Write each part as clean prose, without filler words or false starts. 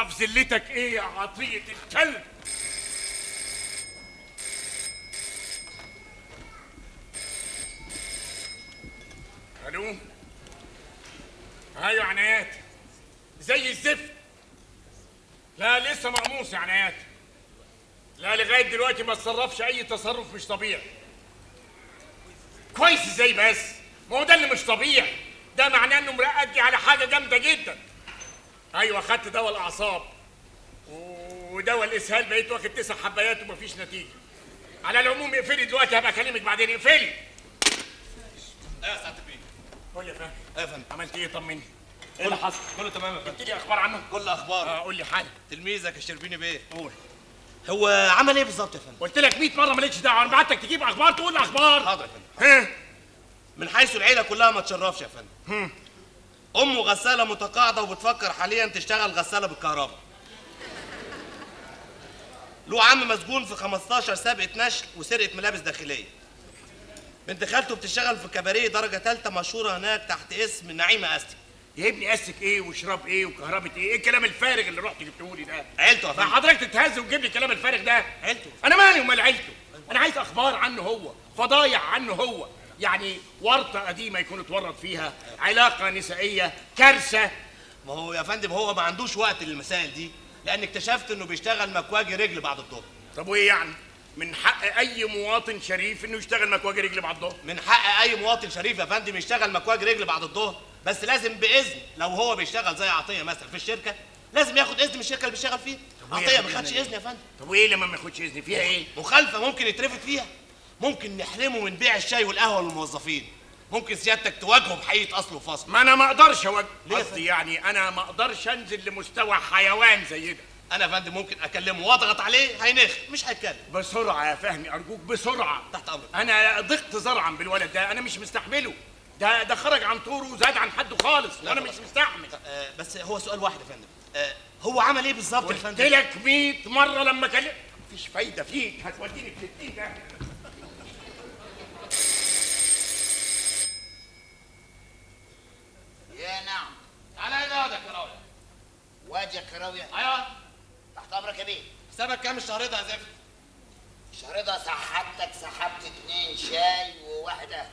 تعرف ذلتك ايه يا عطية الكلب؟ الو. ايوه عنايات، زي الزفت. لا لسه مقموص يا عنايات. لا لغايه دلوقتي ما تصرفش اي تصرف مش طبيعي. كويس ازاي بس؟ ما هو ده اللي مش طبيعي، ده معناه انه مرقدي على حاجه جامده جدا. ايوه خدت دواء الاعصاب ودواء الاسهال، بقيت واخد 9 حبايات ومفيش نتيجه. على العموم اقفلي دلوقتي، هبقى اكلمك بعدين. اقفلي. ايه يا سعاده البيه؟ قول لي يا فهمي. ايه يا فندم؟ عملت ايه؟ طمني. ايه اللي حصل؟ كله تمام يا فندم. جبت لي اخبار عنه؟ كل اخبار. قول لي حاجه. تلميذك الشربيني بيه. قول. هو عمل ايه بالظبط يا فندم؟ قلت لك 100 مره مالكش دعوه، انا بعتك تجيب اخبار تقول لي اخبار. حاضر يا فندم. ها؟ من حيث العيله كلها ما تشرفش يا فندم. امه غساله متقاعده وبتفكر حاليا تشتغل غساله بالكهرباء. له عم مسجون في 15 سابقه نشل وسرقه ملابس داخليه. بنت خالته بتشتغل في كباريه درجه ثالثه مشهوره هناك تحت اسم نعيمه استي. يا ابني اسك ايه وشراب ايه وكهربة ايه؟ ايه الكلام الفارغ اللي رحت جبته لي ده؟ عيلته يا فندم. فحضرتك تتهز وتجيب لي الكلام الفارغ ده؟ عيلته. انا مالي ومال عيلته؟ انا عايز اخبار عنه هو، فضايح عنه هو، يعني ورطه قديمه يكون اتورط فيها، علاقه نسائيه، كارثه. ما هو يا فندم هو ما عندوش وقت للمسائل دي، لان اكتشفت انه بيشتغل مكواجي رجل بعد الظهر. طب وايه يعني؟ من حق اي مواطن شريف انه يشتغل مكواجي رجل بعد الظهر. من حق اي مواطن شريف يا فندم يشتغل مكواجي رجل بعد الظهر، بس لازم باذن. لو هو بيشتغل زي عطيه مثلا في الشركه لازم ياخد اذن من الشركه اللي بيشتغل فيها. عطيه ما خدش اذن يا فندم. طب وايه لما ما ياخدش اذن فيها ايه؟ مخالفه ممكن يترفد فيها. ممكن نحرمه من بيع الشاي والقهوه للموظفين. ممكن سيادتك تواجهه بحقيقه اصل وفصل. ما انا ما اقدرش ليه يا قصدي فندم؟ يعني انا ما اقدرش انزل لمستوى حيوان زي ده. انا يا فندم ممكن اكلمه واضغط عليه هينخ مش هيتكلم. بسرعه يا فهمي ارجوك بسرعه. تحت امرك. انا ضغط زرعا بالولد ده، انا مش مستحمله. ده خرج عن طوره وزاد عن حده خالص وانا مش مستحمل. بس هو سؤال واحد يا فندم. هو عمل ايه بالظبط يا قلت فندم؟ لك 100 مره لما كلمت مفيش فايده فيك، هتوديني في 60 ده. يا نعم. على هنا يا كراويه. واد يا كراويه. ايوه. تحت امرك يا بيه. حسابك كام الشهر ده يا زفت؟ الشهر ده سحبت 2 شاي وواحد قهوه.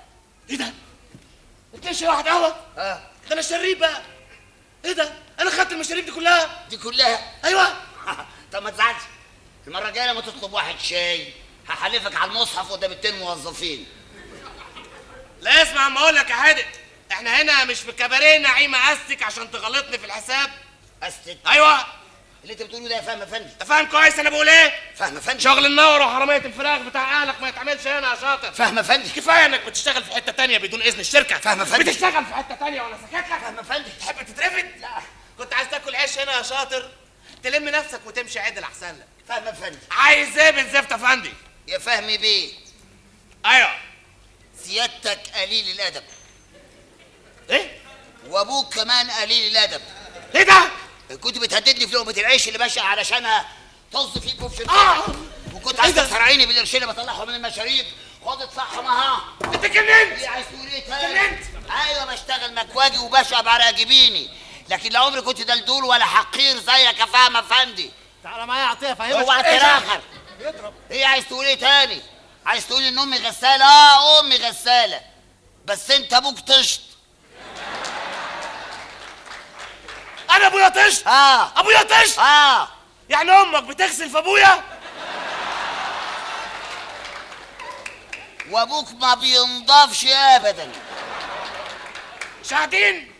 ايه ده؟ 2 شاي واحد قهوه؟ اه ده انا شريب بقى. ايه ده؟ انا خدت المشاريب دي كلها. دي كلها؟ ايوه. طب ما تزعلش، المره الجايه لما تطلب واحد شاي هحلفك على المصحف قدام 2 موظفين. لا اسمع اما اقول لك يا حادق، احنا هنا مش في كباريه نعيمه استك عشان تغلطني في الحساب. استك؟ ايوه. اللي انت بتقوله ده يا فهم افندي. انت فاهم كويس انا بقول ايه؟ فهم افندي. شغل النور وحراميه الفراخ بتاع اهلك ما يتعملش هنا يا شاطر. فهم افندي. كفايه انك بتشتغل في حته تانية بدون اذن الشركه. فاهم افندي. بتشتغل في حته تانية وانا ساكت لك. فهم افندي. تحب تترفد؟ لا كنت عايز تاكل عيش هنا يا شاطر، تلم نفسك وتمشي عدل احسن لك. فهم افندي. عايز ايه من زفت افندي؟ يا فهمي بيه، ايوه. سيادتك قليل الادب ايه؟ وابوك كمان قليل الادب. ايه ده؟ كنت بتهددني في لقمه العيش اللي ماشي علشانها طز فيك وفي وكنت إيه عايز ده؟ تسرعيني بالقرشين اللي بطلعهم من المشاريب. خد صح معاها. انت جننت؟ ايه عايز تقول ايه تاني؟ جننت؟ ايوه بشتغل مكواجي وبشع بعرق جبيني، لكن لا عمري كنت دلدول ولا حقير زيك يا فهم افندي. تعالى معايا اعطيه افهمك. اوعى تراخر. ايه عايز تقول ايه تاني؟ عايز تقول ان امي غساله؟ اه امي غساله، بس انت ابوك طشت. انا ابويا طشت؟ ابويا طشت؟ يعني امك بتغسل في ابويا؟ وابوك ما بينضافش ابدا. شاهدين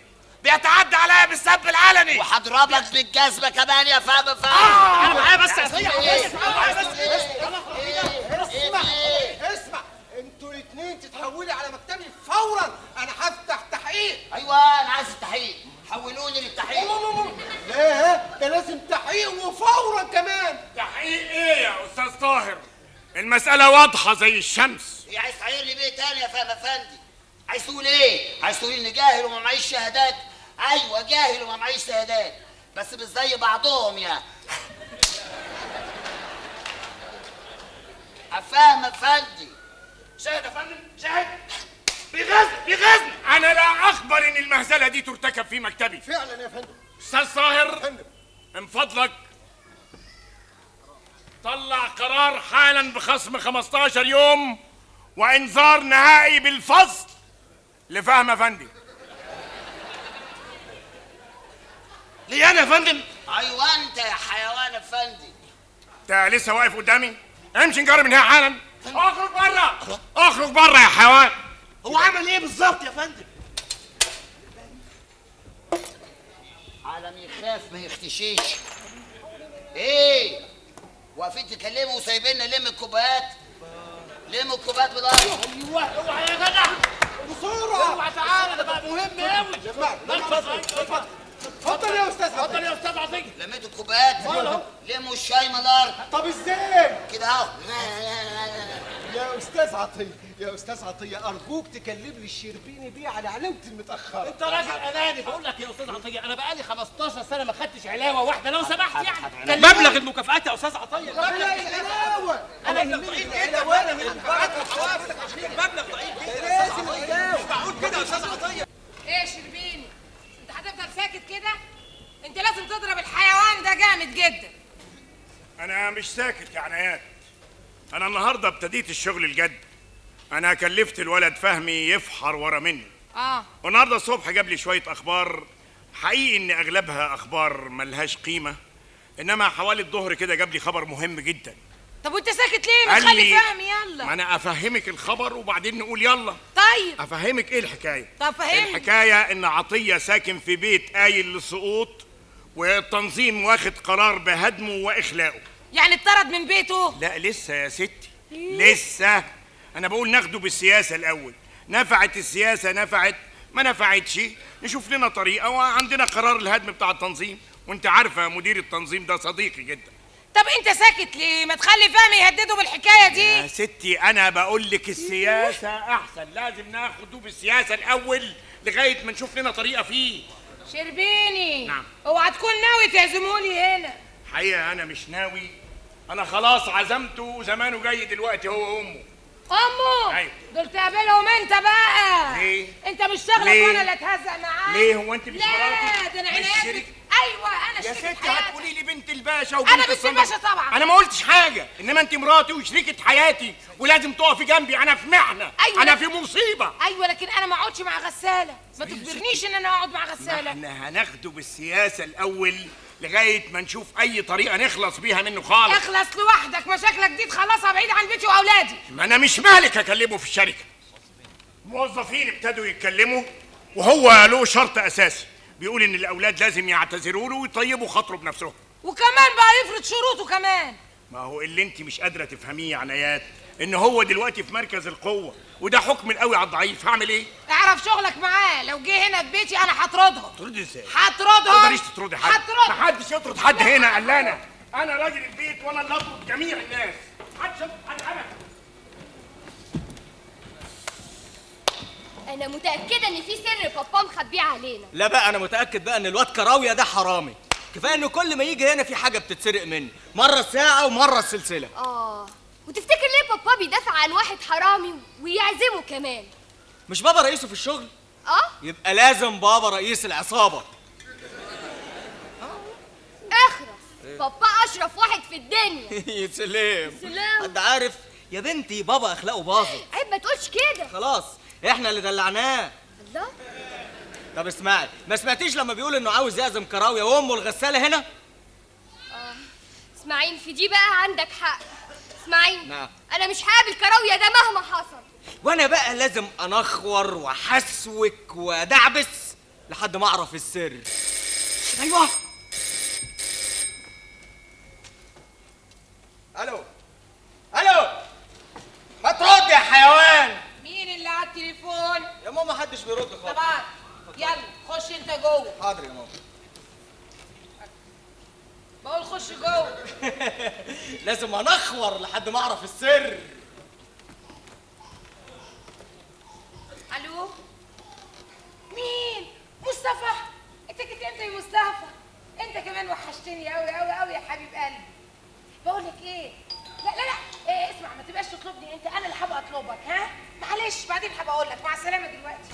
بيتعدى عليا بالسب العلني. وهضربك بالجزمه كمان يا فهم افندي. انا معايا بس اسمع، انتوا الاثنين تتحولي على مكتبي فورا، انا هفتح تحقيق. ايوه انا عايز التحقيق، حولوني للتحقيق. لا ده لازم تحقيق وفورا كمان. تحقيق ايه يا استاذ طاهر؟ المسألة واضحة زي الشمس. ايه عايز تعير لي بيه تاني يا فهم افندي؟ عايز تقول ايه؟ عايز تقول اني جاهل وما معيش شهادات؟ ايوه جاهل وما معيش شهادات، بس مش زي بعضهم يا فهم افندي. شاهد يا فندم شاهد. بيغزني. انا لا اخبر ان المهزلة دي ترتكب في مكتبي. فعلا يا فندم. استاذ طاهر، فندم. من فضلك طلع قرار حالا بخصم 15 يوم وانذار نهائي بالفصل لفهم افندي. ليه انا يا فندم؟ ايوه انت يا حيوان افندي. انت لسه واقف قدامي؟ امشي نجرب من هنا حالا. اخرج بره، اخرج بره يا حيوان. هو عمل ايه بالظبط يا فندم؟ عالم يخاف ما يختشيش. ايه واقفين تكلموا وسايبيننا نلم الكوبايات؟ لم الكوبايات بالارض. ايوه اوعى يا جدع بسرعه. اوعى تعالى، ده بقى مهم قوي. اتفضل يا استاذ. اتفضل يا استاذ عطيه. لميتوا الكوبايات؟ لموا الشاي من الارض طب ازاي كده اهو. يا استاذ عطيه، يا استاذ عطيه ارجوك تكلم لي الشربيني دي على علامتي المتاخره. انت راجل اناني، بقول لك يا استاذ عطيه انا بقالي 15 سنه ما خدتش علاوه واحده لو سمحت يعني. مبلغ المكافآت يا استاذ عطيه لا العلاوه انا يهمني العلاوه. انا مبلغ ضئيل لازم العلاوه. مش معقول كده يا استاذ عطيه. ايه يا شربيني؟ انت هتفضل ساكت كده؟ انت لازم تضرب الحيوان ده جامد جدا. انا مش ساكت يا عنايات. انا النهارده ابتديت الشغل الجد. انا كلفت الولد فهمي يفحر ورا مني. والنهارده الصبح جاب لي شويه اخبار، حقيقي ان اغلبها اخبار ملهاش قيمه، انما حوالي الظهر كده جاب لي خبر مهم جدا. طب وانت ساكت ليه؟ ما قال تخلي لي فهمي يلا. ما انا افهمك الخبر وبعدين نقول يلا. طيب افهمك ايه الحكايه. طب فهمني. الحكايه ان عطيه ساكن في بيت قايل للسقوط، والتنظيم واخد قرار بهدمه واخلاؤه. يعني اتطرد من بيته؟ لا لسه يا ستي، لسه. انا بقول ناخده بالسياسه الاول. نفعت السياسه نفعت، ما نفعتش نشوف لنا طريقه، وعندنا قرار الهدم بتاع التنظيم، وانت عارفه مدير التنظيم ده صديقي جدا. طب انت ساكت ليه؟ ما تخلي فهمي يهدده بالحكايه دي. يا ستي انا بقول لك السياسه احسن، لازم ناخده بالسياسه الاول لغايه ما نشوف لنا طريقه فيه. شربيني نعم. اوعى تكون ناوي تعزمولي هنا. حقيقه انا مش ناوي، انا خلاص عزمته، زمانه جاي دلوقتي هو وامه. امه؟ أيوة. دول تقابلهم انت بقى. ليه؟ انت مش شغلك ليه؟ وانا اللي اتهزق معاك. ليه؟ هو انت مش لا مراتي؟ ده انا مش عناياتي. شريك؟ ايوه انا يا شريكة ستي حياتك. هتقولي لي بنت الباشا وبنت أنا بنت الصندوق. الباشا طبعا. انا ما قلتش حاجه، انما انت مراتي وشريكه حياتي ولازم تقفي جنبي. انا في محنه. أيوة. انا في مصيبه. ايوه لكن انا ما اقعدش مع غساله، ما تجبرنيش ان انا اقعد مع غساله. احنا هناخده بالسياسه الاول لغايه ما نشوف اي طريقه نخلص بيها منه خالص. اخلص لوحدك، مشاكلك دي تخلصها بعيد عن بيتي واولادي. ما انا مش مالك اكلمه في الشركه. موظفين ابتدوا يتكلموا، وهو له شرط اساسي، بيقول ان الاولاد لازم يعتذروا له ويطيبوا خاطره بنفسهم. وكمان بقى يفرض شروطه كمان. ما هو اللي انت مش قادره تفهميه يا عنايات ان هو دلوقتي في مركز القوه، وده حكم القوي على الضعيف. هعمل ايه؟ اعرف شغلك معاه، لو جه هنا في بيتي انا هطردهم. ترد ازاي؟ هطردهم. ما تقدريش تطردي حد. هطرد. محدش يطرد حد هنا الا انا راجل البيت، وانا اللي اطرد جميع الناس. محدش يطرد حد ابدا. انا متاكده ان في سر بابا مخبيه علينا. لا بقى انا متاكد بقى ان الواد كراويه ده حرامي. كفايه انه كل ما يجي هنا في حاجه بتتسرق مني، مره الساعه ومره السلسله. وتفتكر ليه بابا بيدافع عن واحد حرامي ويعزمه كمان؟ مش بابا رئيسه في الشغل؟ يبقى لازم بابا رئيس العصابه. اخرس. بابا اشرف واحد في الدنيا. يا سلام. سلام. حد عارف يا بنتي بابا اخلاقه باظت. عيب ما تقولش كده. خلاص احنا اللي دلعناه. الله. طب اسمعي، ما سمعتيش لما بيقول انه عاوز يعزم كراويه وامه الغساله هنا؟ اسماعيل في دي بقى عندك حق. اسماعيل. نعم. انا مش هقابل كراويه ده مهما حصل. وانا بقى لازم انخور واحسوك وادعبس لحد ما اعرف السر. ايوه. الو الو، ما ترد يا حيوان. مين اللي على التليفون؟ يا ماما محدش بيرد خالص. طبعا. يلا خش انت جوه. حاضر يا ماما. بقول خش جوه. لازم انخور لحد ما اعرف السر. الو مين؟ مصطفى؟ انت جيت امتى يا مصطفى؟ انت كمان وحشتني قوي قوي قوي يا حبيب قلبي. بقول لك ايه؟ لا لا لا إيه، اسمع ما تبقاش تطلبني انت، انا اللي هبقى اطلبك. ها معلش بعدين هبقى اقول لك مع السلامه دلوقتي.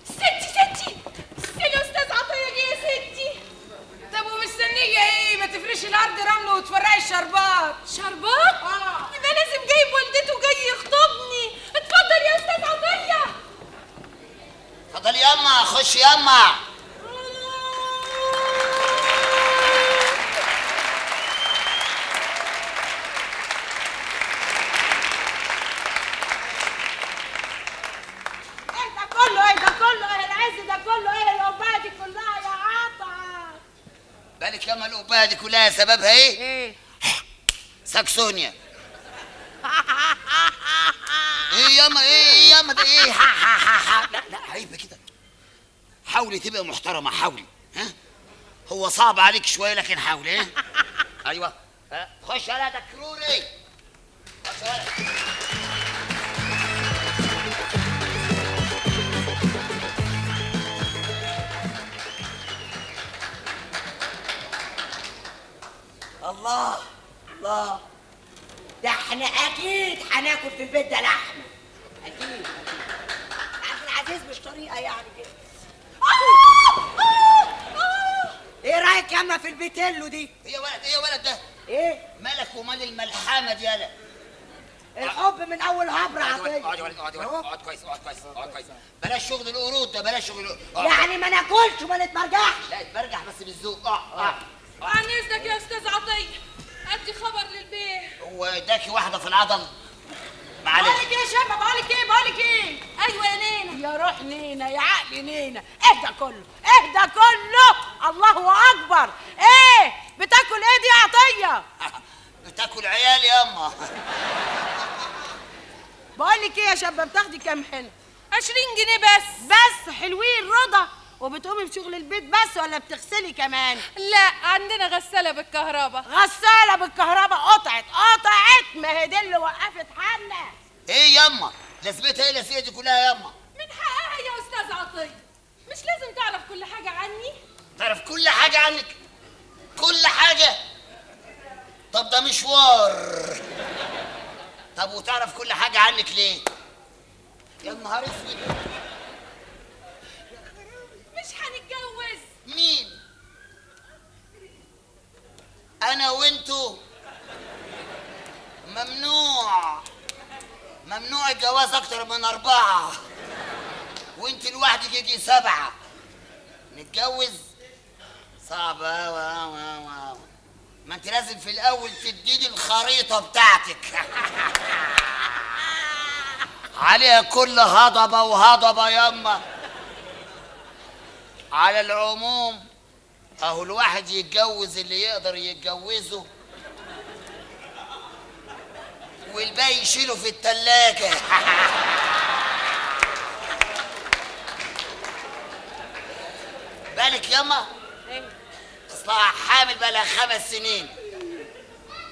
ستي الاستاذ عطيه جه يا ستي. طب ومستنيه ايه؟ ما تفرشي الارض رمل وتفرقي الشربات. شربات؟ يبقى لازم جايب والدته جاي يخطبني. اتفضل يا استاذ عطيه. اتفضل ياما، خش ياما. ايه ده كله ايه العز ده كله ايه القبعه دي كلها يا عطا؟ بالك ياما القبايه دي كلها سببها ايه؟ ايه؟ ساكسونيا. ايه ياما ايه ياما ده ايه؟ لا لا عيب كده. حاولي تبقى محترمه، حاولي. ها؟ هو صعب عليك شويه لكن حاولي. ها؟ ايوه. ها؟ خش يلا دكروري. خش يلا. الله الله، ده احنا اكيد هناكل في البيت ده لحمه. اكيد عبد العزيز مش طريقه يعني كده. ايه رايك ياما في البيتيلو دي؟ ايه يا ولد، ايه يا ولد ده؟ ايه مالك ومال الملحمه دي يالا؟ الحب من اول هبره اقعد يا ولد، عطيه. اقعد يا ولد، اقعد يا ولد، اقعد كويس، اقعد كويس، اقعد كويس. بلاش شغل القرود ده، بلاش شغل القرود. يعني ما ناكلش وما نتمرجحش. لا اتبرجح بس بالذوق. اقعد. عن اذنك يا استاذ عطيه، ادي خبر للبيه. هو اداكي واحده في العضل؟ معلش. بقولك ايه يا شباب، بقولك ايه؟ ايوه يا نينا. يا روح نينا، يا عقل نينا، اهدى كله، اهدى كله. الله اكبر. ايه بتاكل ايه دي يا عطيه؟ بتاكل عيال ياما. بقولك ايه يا شباب، بتاخدي كام حلو؟ 20 جنيه بس حلوين رضا. وبتقومي بشغل البيت بس ولا بتغسلي كمان؟ لا، عندنا غسالة بالكهرباء. غسالة بالكهرباء قطعت ما هي دي اللي وقفت حالنا. ايه ياما؟ لازمتها ايه الاسئله دي كلها ياما؟ من حقها يا استاذ عطيه، مش لازم تعرف كل حاجة عني؟ تعرف كل حاجه عنك؟ كل حاجه؟ طب ده مشوار. طب وتعرف كل حاجه عنك ليه؟ يا نهار اسود. مش هنتجوز. مين؟ انا وانتو؟ ممنوع الجواز اكتر من 4، وانت لوحدك يجي 7. نتجوز؟ صعب اوي. ما انت لازم في الاول تديني الخريطه بتاعتك. عليها كل هضبه وهضبه ياما. على العموم اهو الواحد يتجوز اللي يقدر يتجوزه، والباقي يشيله في التلاجة. بالك ياما؟ اصلها حامل بقالها 5 سنين.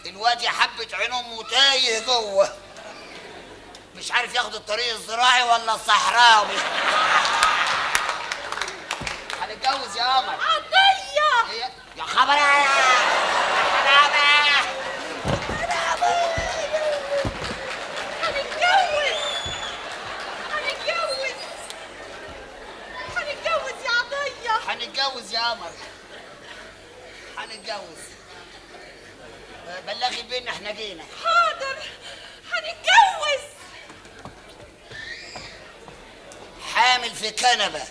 الواد يا حبة عين امه تايه جوه، مش عارف ياخد الطريق الزراعي ولا الصحراوي. هنتجوز يا قمر. عطيه يا خبر يا هنتجوز يا عطيه. هنتجوز يا قمر، هنتجوز. بلغي البين احنا جينا. حاضر، هنتجوز. حامل في كنبه.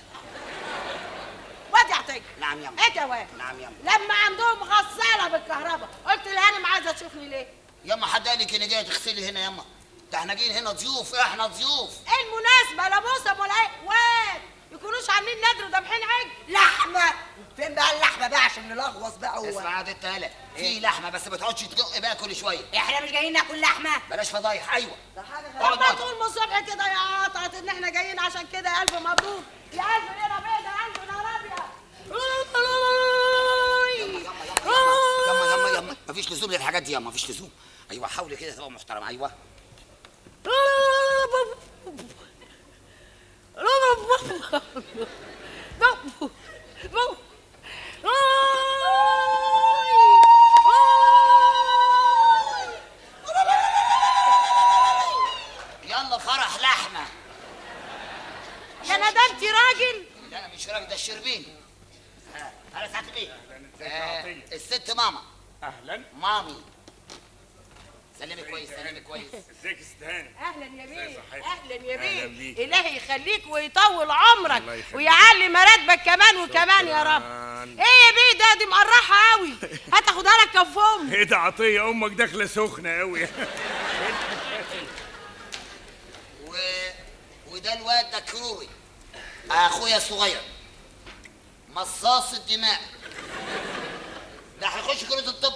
واد يا عطيه. نعم ياما. ايه يا واد؟ نعم ياما. لما عندهم غساله بالكهرباء قلت لهانم عايزه تشوفني ليه؟ ياما حد قال لك اني جايه تغسلي هنا ياما؟ ده احنا جايين هنا ضيوف، احنا ضيوف. ايه المناسبه؟ لا موسم ولا ايه؟ واد يكونوش عاملين نادر ودابحين عجل. لحمه. فين بقى اللحمه بقى عشان نلغوص بقى هو؟ اسمع يا دي التالة، في لحمه بس ما تقعدش تدق بقى كل شويه. احنا مش جايين ناكل لحمه. بلاش فضايح. ايوه. ده حاجه اقعد لما اقعد. تقول من الصبح كده يا قطعت ان احنا جايين عشان كده، يا الف مبروك. يا الف ليله بيضه، يا الف نهار ابيض. ياما مفيش لزوم للحاجات دي ياما، مفيش لزوم. ايوه حاولي كده تبقى محترمه. ايوه. يلا فرح لحمه. يا ندمتي راجل. لا مش راجل، ده الشربين. انا ساعه ايه؟ الست ماما. اهلا. مامي. سلمي كويس سلمي كويس. ازيك يا ست هانم؟ اهلا يا بيه، صحتك؟ اهلا يا أهلاً بيه، بيك. الهي يخليك ويطول عمرك الله يخليك. ويعلي مراتبك كمان وكمان يا رب. شكراً. ايه يا بيه دي مقرحه قوي، هتاخدها لك كف ام. ايه ده عطيه؟ امك داخله سخنه قوي. وده الواد ده كروي، اخويا الصغير، مصاص الدماء، ده هيخش كلية الطب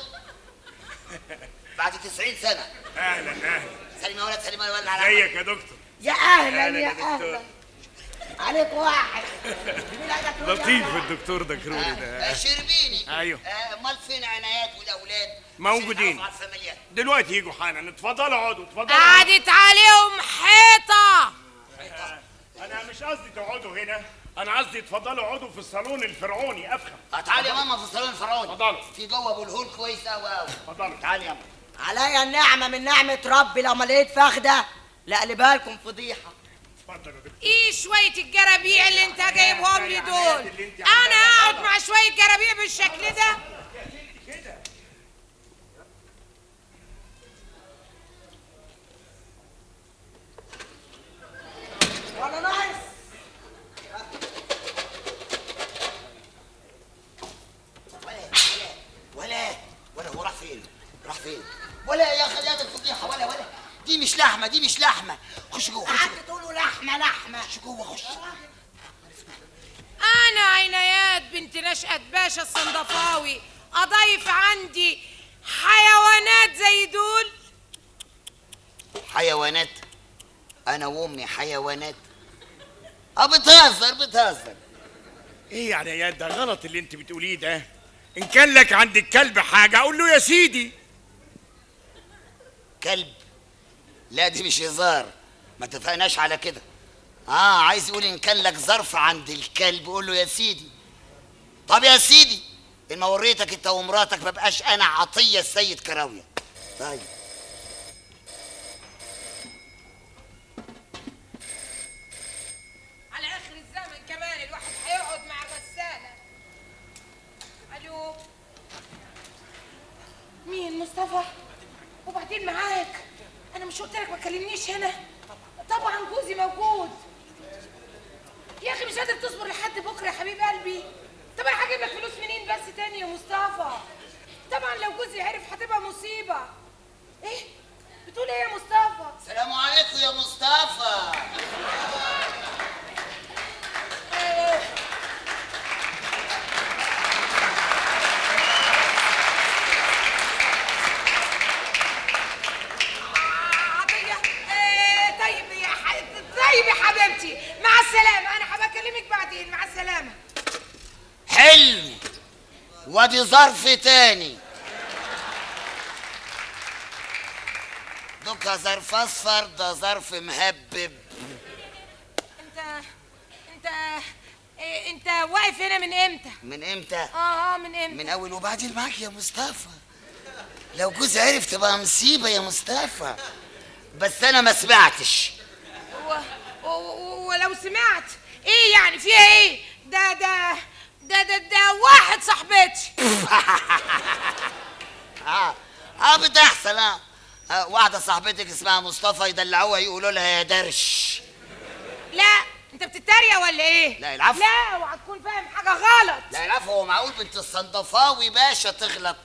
بعد 90 سنة. اهلا اهلا. سلم يا ولد سلم يا ولد على ازيك يا دكتور؟ يا اهلا أهلاً يا يا دكتور. اهلا عليك واحد. لطيف الدكتور ده كروري ده. شربيني. أيوه. امال فين عنايات والاولاد؟ موجودين. عشان نعرف على الفاميليات. دلوقتي يجوا حالا. اتفضلوا اقعدوا اتفضلوا. قعدت عليهم حيطه. انا مش قصدي تقعدوا هنا، انا قصدي اتفضلوا اقعدوا في الصالون الفرعوني افخم. تعالي يا ماما في الصالون الفرعوني. اتفضلوا. في جوه ابو الهول كويس قوي قوي. اتفضلوا. تعالي يا ماما. عليا النعمه من نعمه ربي لما لقيت فخده لقلبها لكم فضيحه. اتفضلوا يا دكتور. ايه شويه الجرابيع اللي انت جايبهم لي دول؟ اللي انت انا عاملاها اقعد مع شويه جرابيع بالشكل ده؟ كده. ولا ناقص. ولا هو راح فين؟ راح فين؟ ولا يا خليات الفضيحه ولا دي مش لحمه دي مش لحمه. خش جوه خش قعدت تقولوا لحمه لحمه. خش جوه خش. انا عنايات بنت نشأت باشا الصندفاوي اضيف عندي حيوانات زي دول؟ حيوانات؟ انا وامي حيوانات؟ بتهزر. ايه يعني يا ده غلط اللي انت بتقوليه ده. ان كان لك عند الكلب حاجه اقول له يا سيدي. كلب؟ لا دي مش هزار، ما اتفقناش على كده. عايز يقول ان كان لك ظرف عند الكلب قول له يا سيدي. طب يا سيدي ان ما وريتك انت ومراتك ما بقاش انا عطيه السيد كراويه. طيب على اخر الزمن كمان الواحد هيقعد مع غسالة. الو مين؟ مصطفى؟ وبعدين معاك؟ انا مش قلت لك ما تكلمنيش هنا؟ طبعا جوزي موجود. يا اخي مش قادر تصبر لحد بكره يا حبيب قلبي. طب انا هجيب لك فلوس منين بس تاني يا مصطفى؟ طبعا لو جوزي عرف هتبقى مصيبه. ايه بتقول ايه يا مصطفى؟ السلام عليكم يا مصطفى. طيب يا حبيبتي مع السلامة. أنا هبقى أكلمك بعدين. مع السلامة. حلو. وادي ظرف تاني. دوكا ظرف اصفر ده ظرف مهبب. أنت واقف هنا من إمتى؟ من امتى؟ من إمتى؟ من اول. وبعدين معاك يا مصطفى، لو جوزي عرف تبقى مصيبه يا مصطفى. بس انا ما سمعتش. ولو سمعت ايه يعني فيها ايه؟ ده واحد صاحبتي. بتحصل. واحده صاحبتك اسمها مصطفى يدلعوها يقولوا لها يا درش. لا انت بتتريق ولا ايه؟ لا العفو. لا اوعى تكون فاهم حاجه غلط. لا العفو. هو معقول بنت الصندفاوي باشا تغلط؟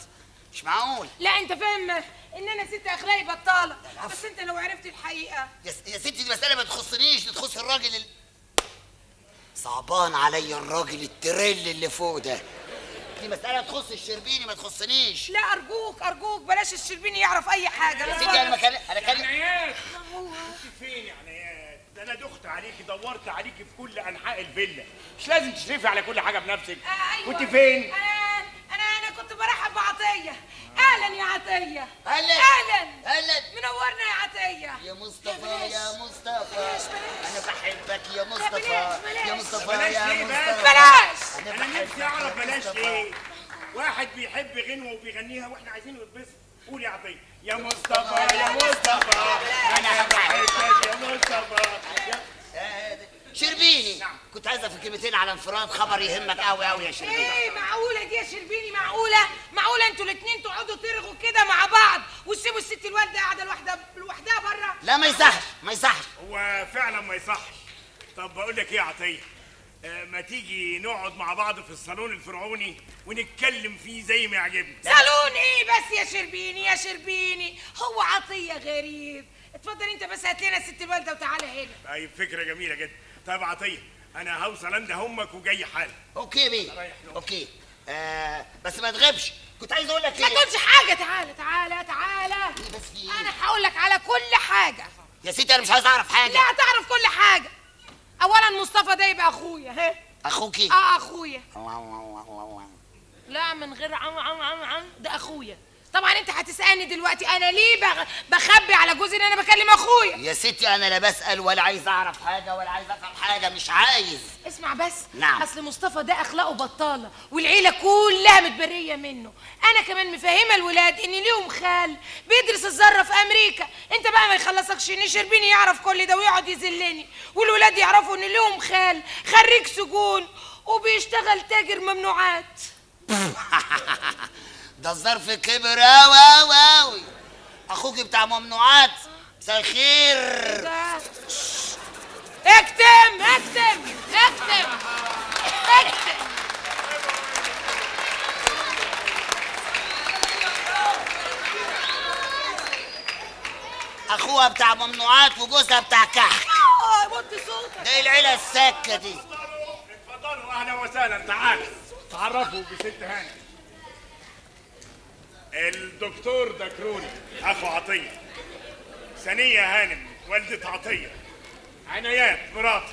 مش معقول. لا انت فاهم ان انا ست اخلاقي بطاله. بس انت لو عرفت الحقيقه. يا ستي دي مسألة ما تخصنيش، دي تخص الراجل صعبان عليا الراجل التريل اللي فوق ده. دي مسألة تخص الشربيني ما تخصنيش. لا ارجوك بلاش الشربيني يعرف اي حاجه. يا ستي انا عنايات انت فين يا عنايات؟ ده انا دخت عليكي دورت عليكي في كل انحاء الفيلا. مش لازم تشرفي على كل حاجه بنفسك. أيوة. كنت فين؟ انا كنت برحب بعطيه. اهلا يا عطيه. اهلا منورنا يا عطيه. يا مصطفى يا مصطفى. بلاش. انا بحبك يا مصطفى. بلاش. يا مصطفى بلاش يا ليه بس؟ مصطفى. بلاش. انا نفسي اعرف بلاش ليه. واحد بيحب غنوه وبيغنيها واحنا عايزينه يتبسط. قول يا عطيه. يا مصطفى يا مصطفى انا بحبك يا مصطفى. شربيني. كنت عايزه في كلمتين على انفراد، خبر يهمك قوي قوي يا شربيني. ايه معقوله دي يا شربيني؟ معقوله انتوا الاتنين تقعدوا ترغوا كده مع بعض وتسيبوا الست الوالده قاعده لوحدها بره؟ لا ما يصحش ما يصحش. هو فعلا ما يصحش. طب بقول لك ايه يا عطيه، ما تيجي نقعد مع بعض في الصالون الفرعوني ونتكلم فيه زي ما يعجبنا. صالون ايه بس يا شربيني؟ هو عطيه غريب. اتفضل انت بس هات لنا الست الوالده وتعالى هنا. طيب فكره جميله جدا. طيب عطيه انا هوصل عند امك وجاي حالا. اوكي يا بيه اوكي. بس ما تغيبش. كنت عايز اقول لك ما ايه. تقولش حاجه. تعالى إيه بس في ايه؟ انا هقول لك على كل حاجه. يا ستي انا مش عايز اعرف حاجه. لا تعرف كل حاجه. اولا مصطفى ده يبقى اخويا. ها اخوكي؟ اخويا. لا من غير عم ده اخويا. طبعا انت هتسالني دلوقتي انا ليه بخبي على جوزي ان انا بكلم اخويا. يا ستي انا لا بسال ولا عايز اعرف حاجه ولا عايز افهم حاجه، مش عايز. اسمع بس. نعم. اصل مصطفى ده اخلاقه بطاله والعيله كلها متبريه منه. انا كمان مفهمه الولاد ان ليهم خال بيدرس الذره في امريكا. انت بقى ما يخلصكش ان شربيني يعرف كل ده ويقعد يذلني والولاد يعرفوا ان ليهم خال خريج سجون وبيشتغل تاجر ممنوعات. ده الظرف كبر اوي اوي. اخوك بتاع ممنوعات. مساء الخير. ده اكتم. اخوها بتاع ممنوعات وجوزها بتاع كحك. وطي صوتك. ده العيله السكه دي. اتفضلوا اهلا وسهلا. تعالوا تعرفوا بست هاني. الدكتور دكروري اخو عطيه. ثانيه هانم والده عطيه. عنايات مراتي.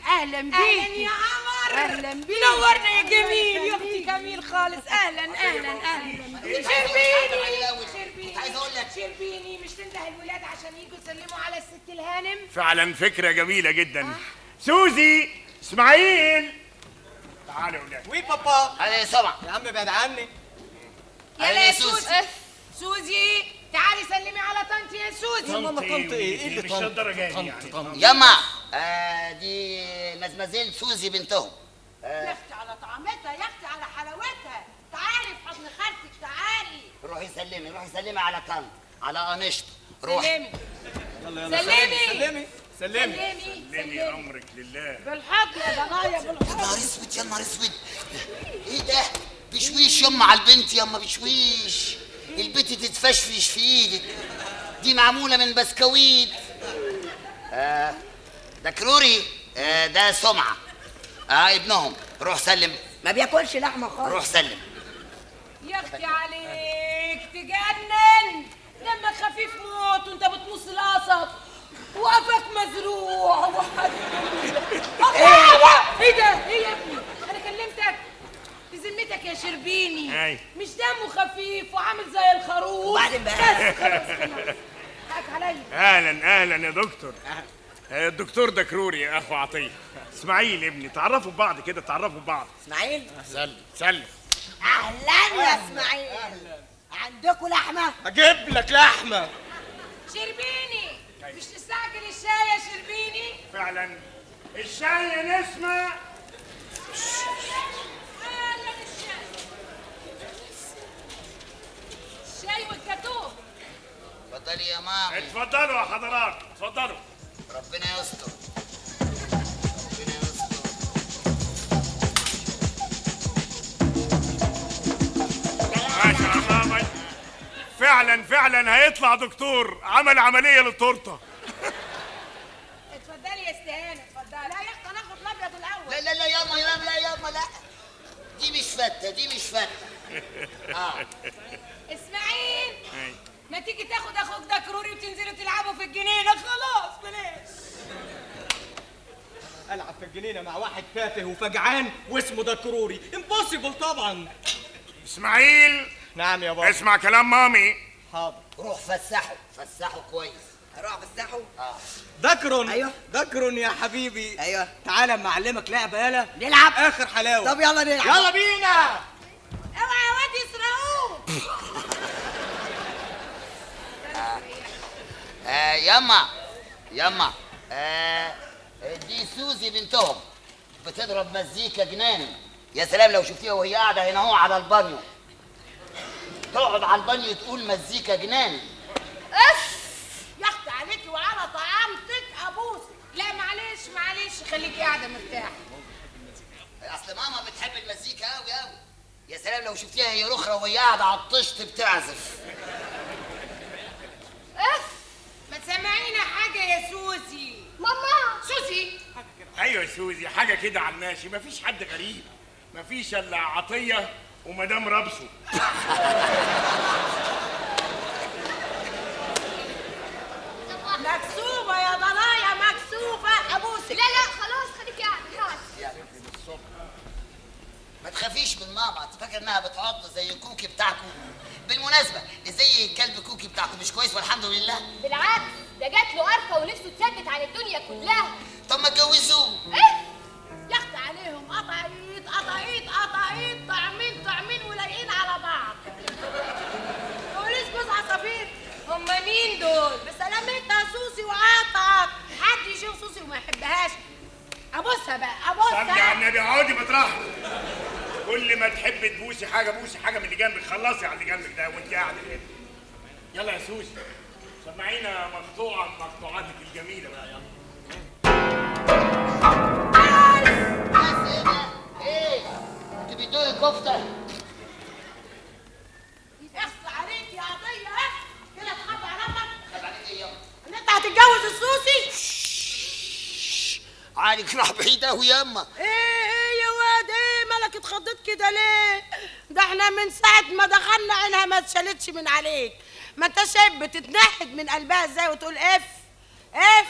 اهلا بيك. اهلا يا قمر. اهلا بيك. نورنا يا جميل يا اختي. جميل خالص. اهلا. شربيني مش تنده الولاد عشان يجوا يسلموا على الست الهانم؟ فعلا فكره جميله جدا. سوزي اسماعيل تعالوا يا ولاد. وي بابا. هذا سمع. يا عم بعد عني. يلا يا سوزي تعالي سلمي على طنطي يا سوزي. يا ماما طنط ايه اللي مش طنط؟ الدرجه دي يعني. يما دي مزمزيل سوزي بنتهم. يا اختي على طعمتها، يا اختي على حلاوتها. تعالي في حضن خالتك تعالي. روحي سلمي على طنط على قنشط. روحي. سلمي امرك لله. بالحضن يا ضنايا يا نهار اسود. ايه ده؟ بشويش يما على البنت يما بشويش. البنت تتفشفش في ايدك. دي معموله من بسكويت. ده كروري. ده سمعه. ابنهم. روح سلم. ما بياكلش لحمه خالص. روح سلم. يا اختي عليك تجنن. دمك خفيف موت وانت بتمص القصب وقفك مزروع ايه ده؟ ايه يا ابني؟ انا كلمتك بذمتك يا شربيني. أي. مش دمه خفيف وعامل زي الخروف. وبعدين بقى؟ بس خلاص حقك عليا. اهلا يا دكتور. الدكتور دكروري اخو عطيه. اسماعيل ابني. تعرفوا ببعض كده. اسماعيل. سلم. اهلا يا اسماعيل. عندكم لحمه؟ اجيب لك لحمه. شربيني مش تستعجل الشاي يا شربيني. فعلا الشاي يا نسمه. الشاي والجاتوه. اتفضلي يا ماما. اتفضلوا يا حضرات اتفضلوا. ربنا يستر. ما شاء الله. فعلا هيطلع دكتور عمل عمليه للتورته. اتفضلي يا استهانه اتفضلي. لا يا اختي هناخد الابيض الاول. لا ياما لا. دي مش فتة. اسماعيل ما تيجي تاخد اخوك ده كروري وتنزلوا تلعبوا في الجنينه. خلاص بلاش. العب في الجنينه مع واحد تافه وفجعان واسمه دكروري؟ امبوسيبل طبعا. اسماعيل. نعم يا بابا. اسمع كلام مامي. حاضر. روح فسحه كويس. اروح افتحه. دكرون. أيوه. دكرون يا حبيبي. ايوه. تعالى اما اعلمك لعبه. يلا نلعب. اخر حلاوه. طب يلا نلعب. يلا بينا. اوعى يا واد يسرقوك. ياما دي سوزي سوزي بنتهم بتضرب مزيكا جنان. يا سلام لو شفتيها وهي قاعده هنا اهو على البانيو، تقعد على البانيو تقول مزيكا جنان. اف يا اختي عليكي وعلى طعامتك ابوسك. لا معلش معلش خليكي قاعده مرتاحه. اصل ماما بتحب المزيكا قوي قوي. يا سلام لو شفتيها هي رخرة وهي قاعده على الطشت بتعزف. اف ما تسمعينا حاجه يا سوزي. ماما سوزي ايوه يا سوزي، حاجه كده على الماشي، مفيش حد غريب، مفيش الا عطيه ومدام رابسو. مكسوفه يا ضنايا مكسوفه ابوسك. لا لا خلاص خليكي قاعده خلاص. ما تخافيش من ماما، انت فاكر انها بتعض زي الكوكي بتاعكم؟ بالمناسبه ازاي الكلب كوكي بتاعكم مش كويس والحمد لله؟ بالعكس ده جات له قرفه ونفسه تثبت عن الدنيا كلها. طب ما تجوزوه. ايه يا اختي عليهم قطعيط قطعيط قطعيط طعمين ولايقين على بعض. بوليس جوز عصافير. هم مين دول؟ بسلامتها سوسي وعطعط. حد يشوف سوسي وما يحبهاش ابوسها بقى صلي على ابوسها. النبي، اقعدي مطرحك. كل ما تحبي تبوسي حاجه بوسي حاجه من اللي جنبك، خلصي على اللي جنبك ده وانت قاعده كده. يلا يا سوسي سمعينا مقطوعه من مقطوعاتك الجميله بقى. يلا بس ايه ده؟ ايه؟ انت بتدوقي كفته؟ اخص عليك يا عطيه كده تخاف على امك. طب عليك ايه يابا؟ ان انت هتتجوز السوسي. عقلك راح بعيد قوي ياما. ايه يا واد ايه مالك اتخضيت كده ليه؟ ده احنا من ساعة ما دخلنا عينها ما اتشالتش من عليك. ما انت شايف بتتنحد من قلبها ازاي وتقول اف اف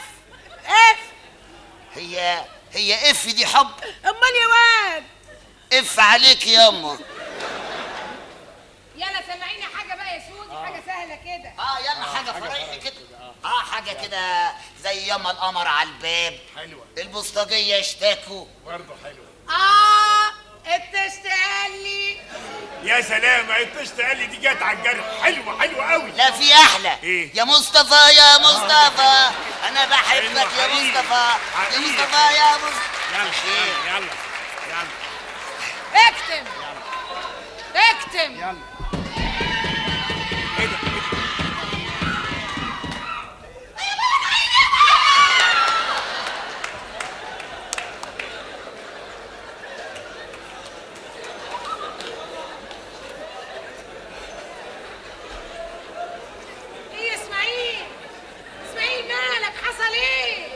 اف. هي اف دي حب؟ امال يا واد. اف عليك ياما. يلا سمعيني حاجة بقى يا سوزي. حاجة سهلة كده. ياما حاجه فريحي كده. حاجه كده زي ياما القمر على الباب. حلوه البوسطجيه اشتكوا. برضه حلوه. انت اشتغلي. يا سلام، انت اشتغلي دي جت على الجرح. حلوه حلوه قوي. لا في احلى. ايه؟ يا مصطفى يا مصطفى انا بحبك يا حقيقي. مصطفى يا حقيقي. مصطفى يا مصطفى. يلا يلا يلا اكتم اكتم. يلا. ايه ده؟ ايه يا اسماعيل؟ اسماعيل مالك حصل ايه؟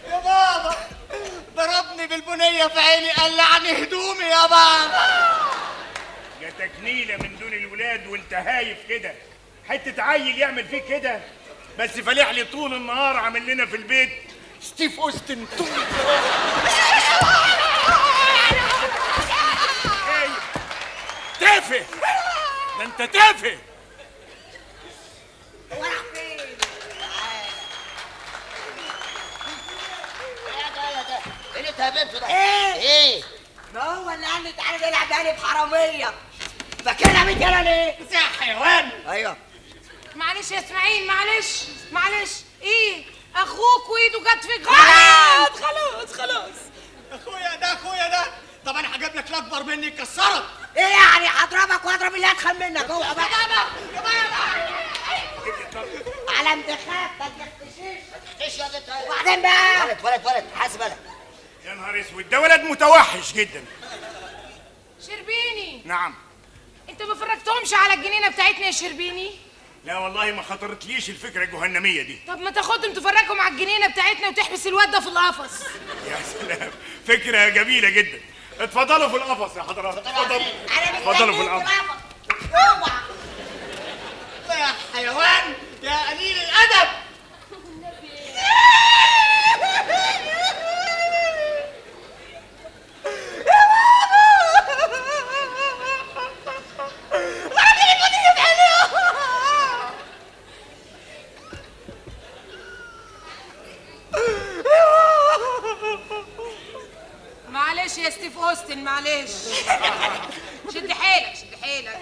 يا بابا ضربني بالبنيه في عيني، قلعني هدومي يا بابا. جاتك نيله من دون الولاد وانت هايف كده، حته عيل يعمل فيك كده؟ بس فالح لي طول النهار عامل لنا في البيت ستيف اوستن طول ايه تافه، ده انت تافه. راح فين؟ ايه اللي اتهببته ده؟ ايه؟ ايه؟ ما هو اللي قال لي تعالى نلعب قلب حراميه. فاكرها بنت انا ليه؟ يا حيوان. ايوه معلش يا اسماعيل معلش ايه؟ اخوك وايده جت في خلاص اخويا ده. طب انا هجيب لك الاكبر مني يكسرك. ايه يعني هضربك واضرب اللي ادخل منك اوعى بقى. على انتخاب ما تختشيش. ايش يا بنت؟ وبعدين بقى ولد حاسب انا. يا نهار اسود، ده ولد متوحش جدا. شربيني. نعم. انت ما فرجتهمش على الجنينه بتاعتنا يا شربيني؟ لا والله ما خطرتليش الفكره الجهنميه دي. طب ما تاخدهم تفرجهم على الجنينه بتاعتنا وتحبس الواد ده في القفص. يا سلام، فكره جميله جدا. اتفضلوا في القفص يا حضرات، اتفضلوا في القفص. اوعى. يا حيوان يا قليل الادب. معلش يا ستيف اوستن معلش. شد حيلك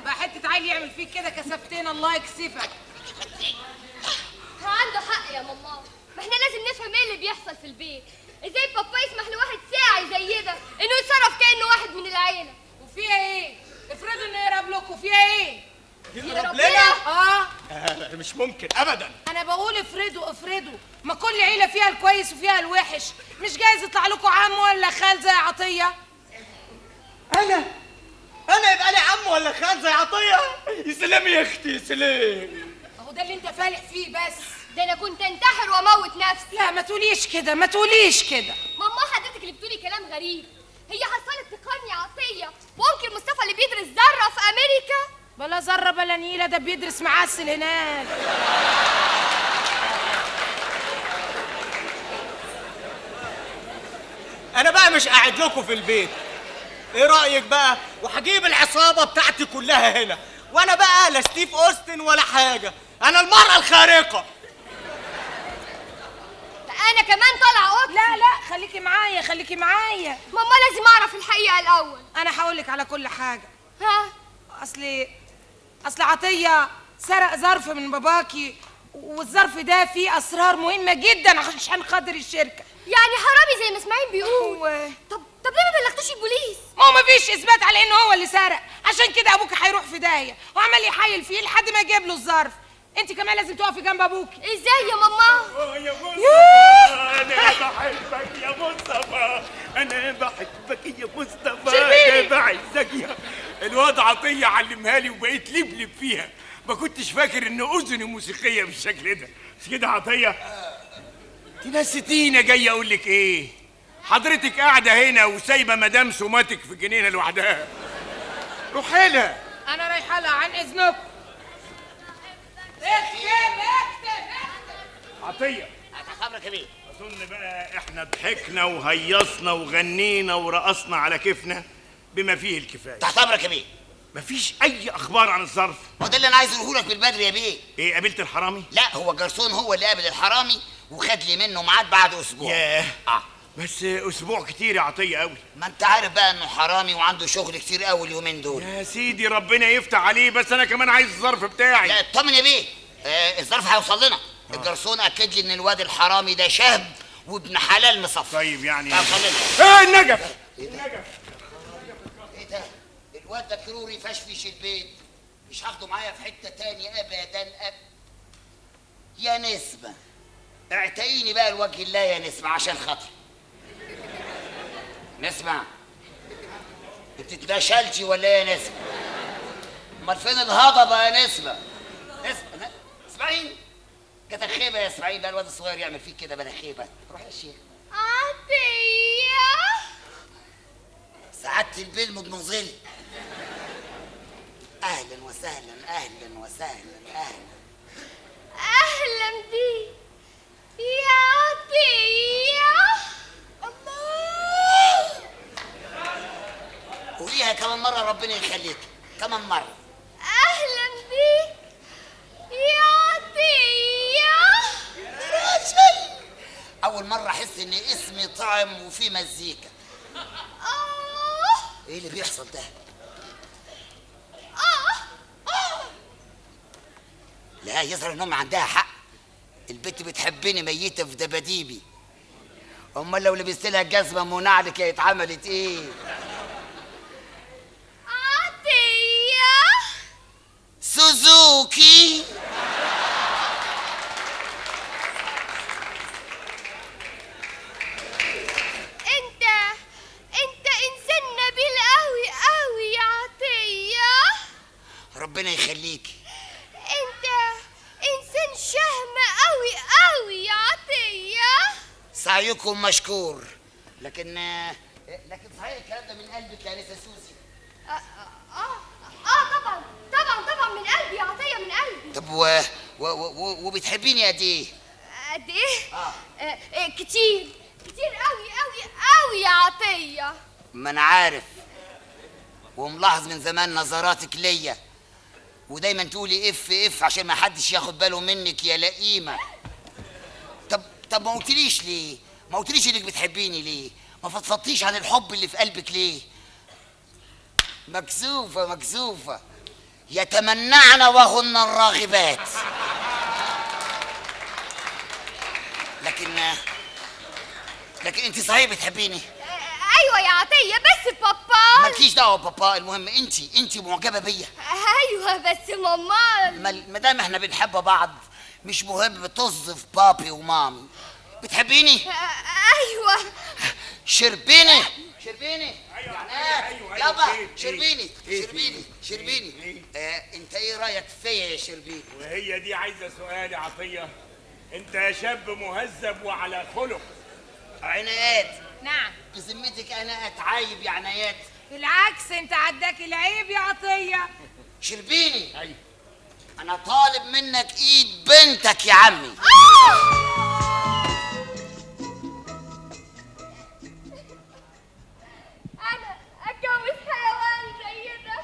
بقى حته عيل يعمل فيك كده كسفتين الله يكسفك. هو عنده حق يا ماما. ما احنا لازم نفهم ايه اللي بيحصل في البيت. ازاي بابا يسمح لواحد ساعي زي ده انه يتصرف كانه واحد من العيله؟ وفيها ايه؟ افرضوا انه يهرب لكم، فيها ايه؟ يهرب اه مش ممكن ابدا. انا بقول افرضوا، ما كل عيله فيها الكويس وفيها الوحش، مش جايز يطلع لكم عم ولا خال زي عطيه؟ انا يبقى لي عم ولا خال زي عطيه؟ يا سلام يا اختي يا سلام. اهو ده اللي انت فالح فيه بس. ده انا كنت انتحر واموت نفسي. لا ما تقوليش كده، ما تقوليش كده. ماما حضرتك اللي بتقولي كلام غريب. هي حصلت تقارني عطيه ممكن مصطفى اللي بيدرس ذره في امريكا؟ بلا ذره بلا نيله، ده بيدرس معسل هناك. انا بقى مش قاعد لكم في البيت، ايه رايك بقى؟ وهجيب العصابه بتاعتي كلها هنا، وانا بقى لا ستيف اوستن ولا حاجه، انا المرأة الخارقه. انا كمان طالعه اوضتي. لا خليكي معايا، خليكي معايا. ماما لازم اعرف الحقيقه الاول. انا هقولك على كل حاجه. ها؟ اصل عطيه سرق ظرف من باباكي، والظرف ده فيه اسرار مهمه جدا عشان خاطر الشركه. يعني حرامي زي ما اسماعيل بيقول. طب ليه ما بلغتوش البوليس؟ ما هو مفيش اثبات على انه هو اللي سرق، عشان كده ابوك هيروح في داهيه وعمال يحايل فيه لحد ما يجيب له الظرف. انت كمان لازم تقفي جنب ابوكي. ازاي يا ماما؟ يا مصطفى انا بحبك يا مصطفى، انا بحبك يا مصطفى، انا بعزك يا الواد عطيه علمها لي وبقيت لبلب فيها، ما كنتش فاكر ان اذني موسيقيه بالشكل ده. مش كده عطيه؟ تنستينا جاي اقول لك ايه؟ حضرتك قاعده هنا وسايبه مدام سماتك في الجنينه لوحدها، روحي لها. انا رايحه لها عن اذنكم. عطيه تحت امرك يا بيه. اظن بقى احنا ضحكنا وهيصنا وغنينا ورقصنا على كيفنا بما فيه الكفايه. تحت امرك يا بيه. مفيش اي اخبار عن الظرف. هو ده اللي انا عايز اقوله لك من بدري يا بيه. ايه قابلت الحرامي؟ لا، هو جرسون هو اللي قابل الحرامي وخد لي منه ميعاد بعد اسبوع. ياه بس اسبوع كتير يا عطيه قوي. ما انت عارف بقى انه حرامي وعنده شغل كتير قوي اليومين دول. يا سيدي ربنا يفتح عليه، بس انا كمان عايز الظرف بتاعي. لا اطمن يا بيه، الظرف هيوصل لنا. الجرسون اكد لي ان الواد الحرامي ده شاب وابن حلال مصفى. طيب يعني هيوصل لنا. ايه النجف؟ النجف ايه ده؟ الواد ده كروري فشفش البيت، مش هاخده معايا في حته تاني ابدا يا نسمه اعتقيني بقى لوجه الله يا نسمه عشان خاطري. نسمه انت اتنشلتي ولا ايه يا نسمه؟ امال فين الهضبه يا نسمه؟ نسمه اسمعيني، كانت خيبه يا اسماعيل بقى الواد الصغير يعمل فيك كده بلا خيبه. روح يا شيخ. عطيه سعادة البيه المضمزل. اهلا وسهلا اهلا وسهلا اهلا بيك يا عطيه. الله. قوليها كمان مرة ربنا يخليك، كمان مرة. اهلا بيك يا عطيه. راجل أول مرة أحس إن اسمي طعم وفيه مزيكا. إيه اللي بيحصل ده؟ لا يظهر إنهم عندها حق، البت بتحبني ميتة في دباديبي. أمال لو لبست لها جزمة منعلة كانت عملت إيه؟ عطيه سوزوكي. انت انسان نبيل قوي قوي يا عطيه. ربنا يخليكي. انت انسان شهم قوي قوي يا عطيه. سعيكم مشكور. لكن صحيح الكلام ده من قلبك يا انسه سوزي؟ طبعا من قلبي يا عطيه، من قلبي. طب وبتحبيني قد ايه؟ قد ايه؟ كتير قوي قوي قوي يا عطيه. ما انا عارف وملاحظ من زمان نظراتك ليا، ودايما تقولي اف عشان ما حدش ياخد باله منك يا لئيمه. طب ما قلتليش ليه؟ ما قلتليش انك بتحبيني ليه؟ ما فضفضتيش عن الحب اللي في قلبك ليه؟ مكسوفه يتمنعن وهن الراغبات. لكن انت صحيح بتحبيني؟ ايوه يا عطيه، بس بابا مالكيش دعوه بابا، المهم انت معجبه بيا. ايوه بس ماما ما دام احنا بنحب بعض مش مهم طز في بابي ومامي. بتحبيني؟ ايوه. شربيني شربيني أيوة. يابا إيه؟ شربيني إيه؟ شربيني شربيني. انت ايه رايك فيا يا شربيني؟ وهي دي عايزه سؤال يا عطيه؟ انت شاب مهذب وعلى خلق. عنايات، نعم. بذمتك انا اتعايب يا عنايات؟ بالعكس انت عداك العيب يا عطيه. شربيني. ايوه انا طالب منك ايد بنتك يا عمي. انا اتجوز حيوان زي ده؟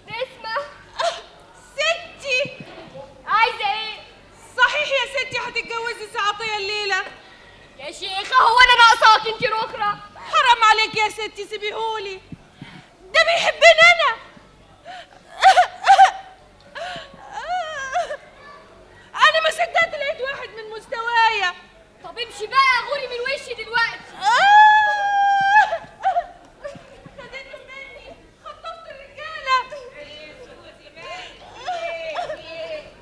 نسمة ستي، عايزة ايه؟ صحيح يا ستي هتتجوزي عطيه الليله؟ يا شيخة هو انا ناقصاك انتي رخرة؟ حرام عليك يا ستي، سيبيهولي، ده بيحبني انا. انا ما صدقت لقيت واحد من مستوايا. طب امشي بقى غوري من وشي دلوقتي. خدته مني، خطفت الرجاله.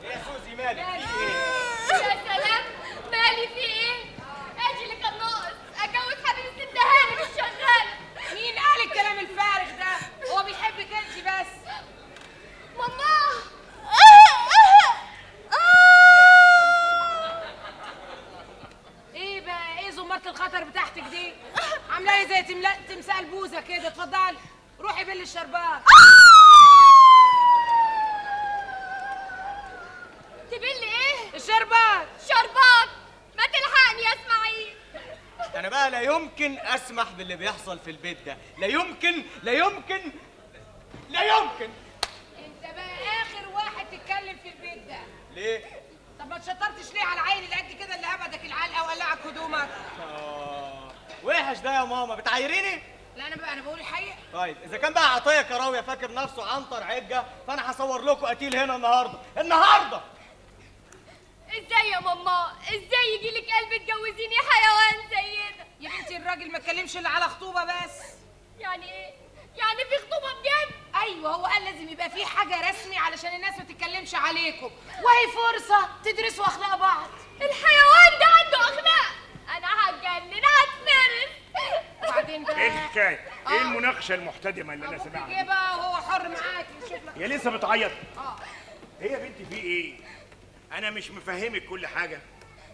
يا سوزي مالك؟ يا سلام، مالي في ايه؟ ادي اللي كان ناقص، اتجوز حبيبة الست هاني مش شغالة. مين قال الكلام الفارغ ده؟ هو بيحبك انت بس. ماما ايه بقى؟ ايه زمارة الخطر بتاعتك دي؟ عاملاها زي تمثال بوزه كده. اتفضلي روحي بل الشربات. تبلي ايه؟ الشربات. شربات. ما تلحقني يا اسماعيل. انا بقى لا يمكن اسمح باللي بيحصل في البيت ده، لا يمكن لا يمكن لا يمكن. انت بقى اخر واحد تتكلم في البيت ده. ليه؟ طب ما اتشطرتش ليه على العيل اللي قد كده اللي هبدك العلقه وقلعك هدومك؟ وحش ده يا ماما، بتعايريني؟ لا انا بقول الحقيقه. طيب اذا كان بقى عطيه كراويه فاكر نفسه عنتر عجه، فانا هصور لكم قتيل هنا النهارده. ازاي يا ماما؟ ازاي يجيلك قلب تجوزيني حيوان زي ده؟ يا بنتي الراجل ما اتكلمش الا على خطوبه بس. يعني ايه؟ يعني في خطوبة بجد؟ ايوه، هو قال لازم يبقى في حاجه رسمي علشان الناس ما تتكلمش عليكم، وهي فرصه تدرسوا اخلاق بعض. الحيوان ده عنده اخلاق؟ انا هتجنن هتفرس. وبعدين بقى ايه الحكايه؟ ايه المناقشه المحتدمه اللي انا ابوك سامعها؟ ايه بقى وهو حر معاك يشوف لك. هي لسه بتعيط؟ اه ايه يا بنتي في ايه؟ انا مش مفهمك كل حاجه.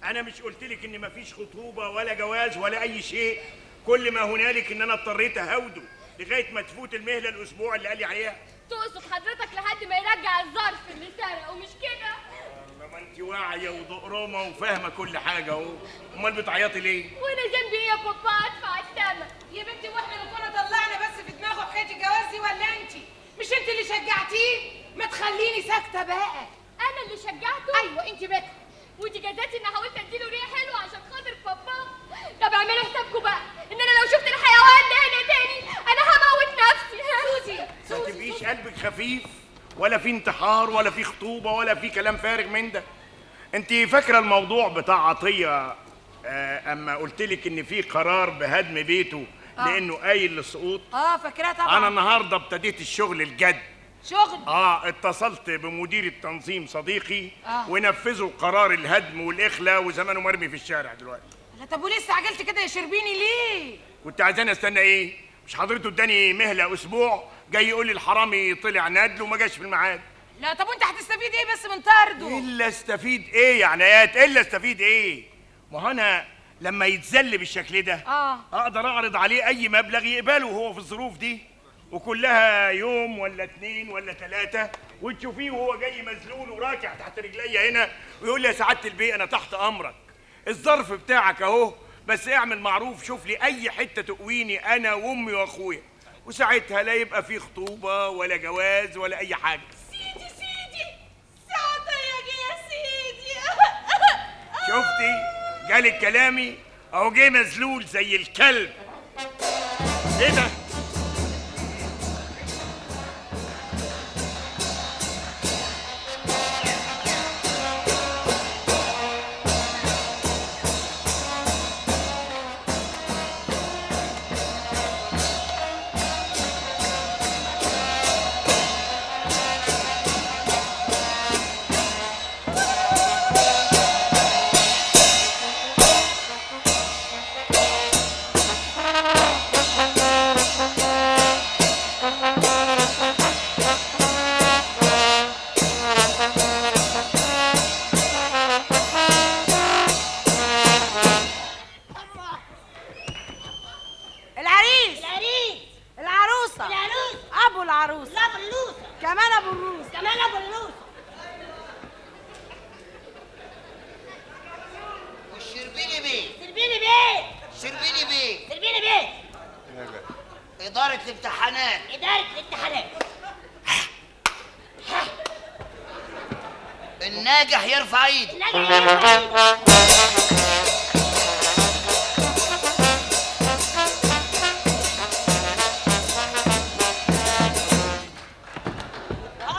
انا مش قلت لك ان مفيش خطوبه ولا جواز ولا اي شيء؟ كل ما هنالك ان انا اضطريت اهوده لغايه ما تفوت المهله الاسبوع اللي قال لي عليها. تقصد حضرتك لحد ما يرجع الظرف اللي سرقه مش كده؟ ما انت واعيه وضقرمه وفاهمه كل حاجه اهو. امال بتعيطي ليه؟ وانا ذنبي ايه يا بابا ادفع الثمن؟ يا بنتي واحنا اللي كنا طلعنا بس في دماغه حكايه الجواز دي ولا انت؟ مش انت اللي شجعتيه؟ ما تخليني ساكته بقى. انا اللي شجعته؟ ايوه انت بقى. ودي جزاتي اني حاولت اديله ريحه حلوه عشان خاطر بابا. طب اعملوا حسابكم بقى ان انا لو شفت الحيوان ده هنا تاني انا هموت نفسي. ما تبقيش قلبك خفيف، ولا في انتحار ولا في خطوبه ولا في كلام فارغ من ده. انت فاكره الموضوع بتاع عطيه اما قلت لك ان في قرار بهدم بيته لانه قايل للسقوط؟ فاكراه طبعا. انا النهارده ابتديت الشغل الجد. شغل؟ اتصلت بمدير التنظيم صديقي ونفذوا قرار الهدم والاخلاء وزمانه مرمي في الشارع دلوقتي. لا طب وليه استعجلت كده يا شربيني ليه؟ كنت عايزاني استنى ايه؟ مش حضرته اداني مهله اسبوع جاي يقول لي الحرامي طلع ندل وما جاش في الميعاد. لا طب وانت هتستفيد ايه بس من طرده؟ الا استفيد ايه يا عنايات؟ الا استفيد ايه؟ ما هو انا لما يتذل بالشكل ده اقدر اعرض عليه اي مبلغ يقبله وهو في الظروف دي، وكلها يوم ولا 2 ولا 3 وتشوفيه وهو جاي مذلول وراكع تحت رجليا هنا ويقول لي يا سعاده البيه انا تحت امرك، الظرف بتاعك اهو، بس اعمل معروف شوف لي اي حته تقويني انا وامي واخويا، وساعتها لا يبقى في خطوبه ولا جواز ولا اي حاجه. سيدي ساعتها يا سيدي. شفتي؟ جالك كلامي اهو جه مذلول زي الكلب. ايه ده؟ العريس، العريس، العروسة، العروس، ابو العروسة، لا باللوسة، كمان ابو الروس. كمان ابو اللوسة. والشربيني بيه. سربيني بيه، شربيني بيه. سربيني بيه. إدارة الامتحانات. إدارة الامتحانات. الناجح يرفع ايده. نجح يرفع ايده.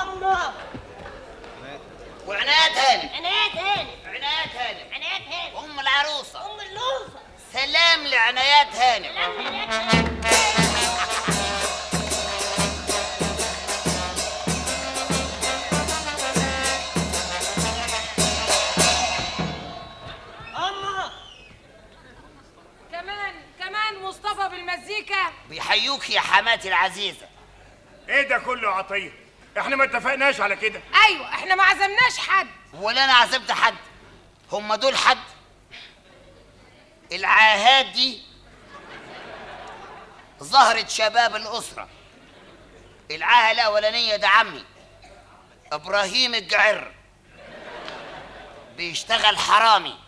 الله. وعنايات هانم. عنايات هانم، عنايات هانم. عنايات هانم، أم العروسة. ام اللوسة. سلام لعنايات هانم. سلام عنايات هانم. الله. كمان مصطفى بالمزيكا. بيحيوك يا حماتي العزيزة. ايه ده كله يا عطيه؟ احنا ما اتفقناش على كده. ايوه احنا ما عزمناش حد. ولا أنا عزمت حد. هم دول حد؟ العاهات دي ظهرت شباب الأسرة. العاهة الأولانية ده عمي إبراهيم الجعر، بيشتغل حرامي.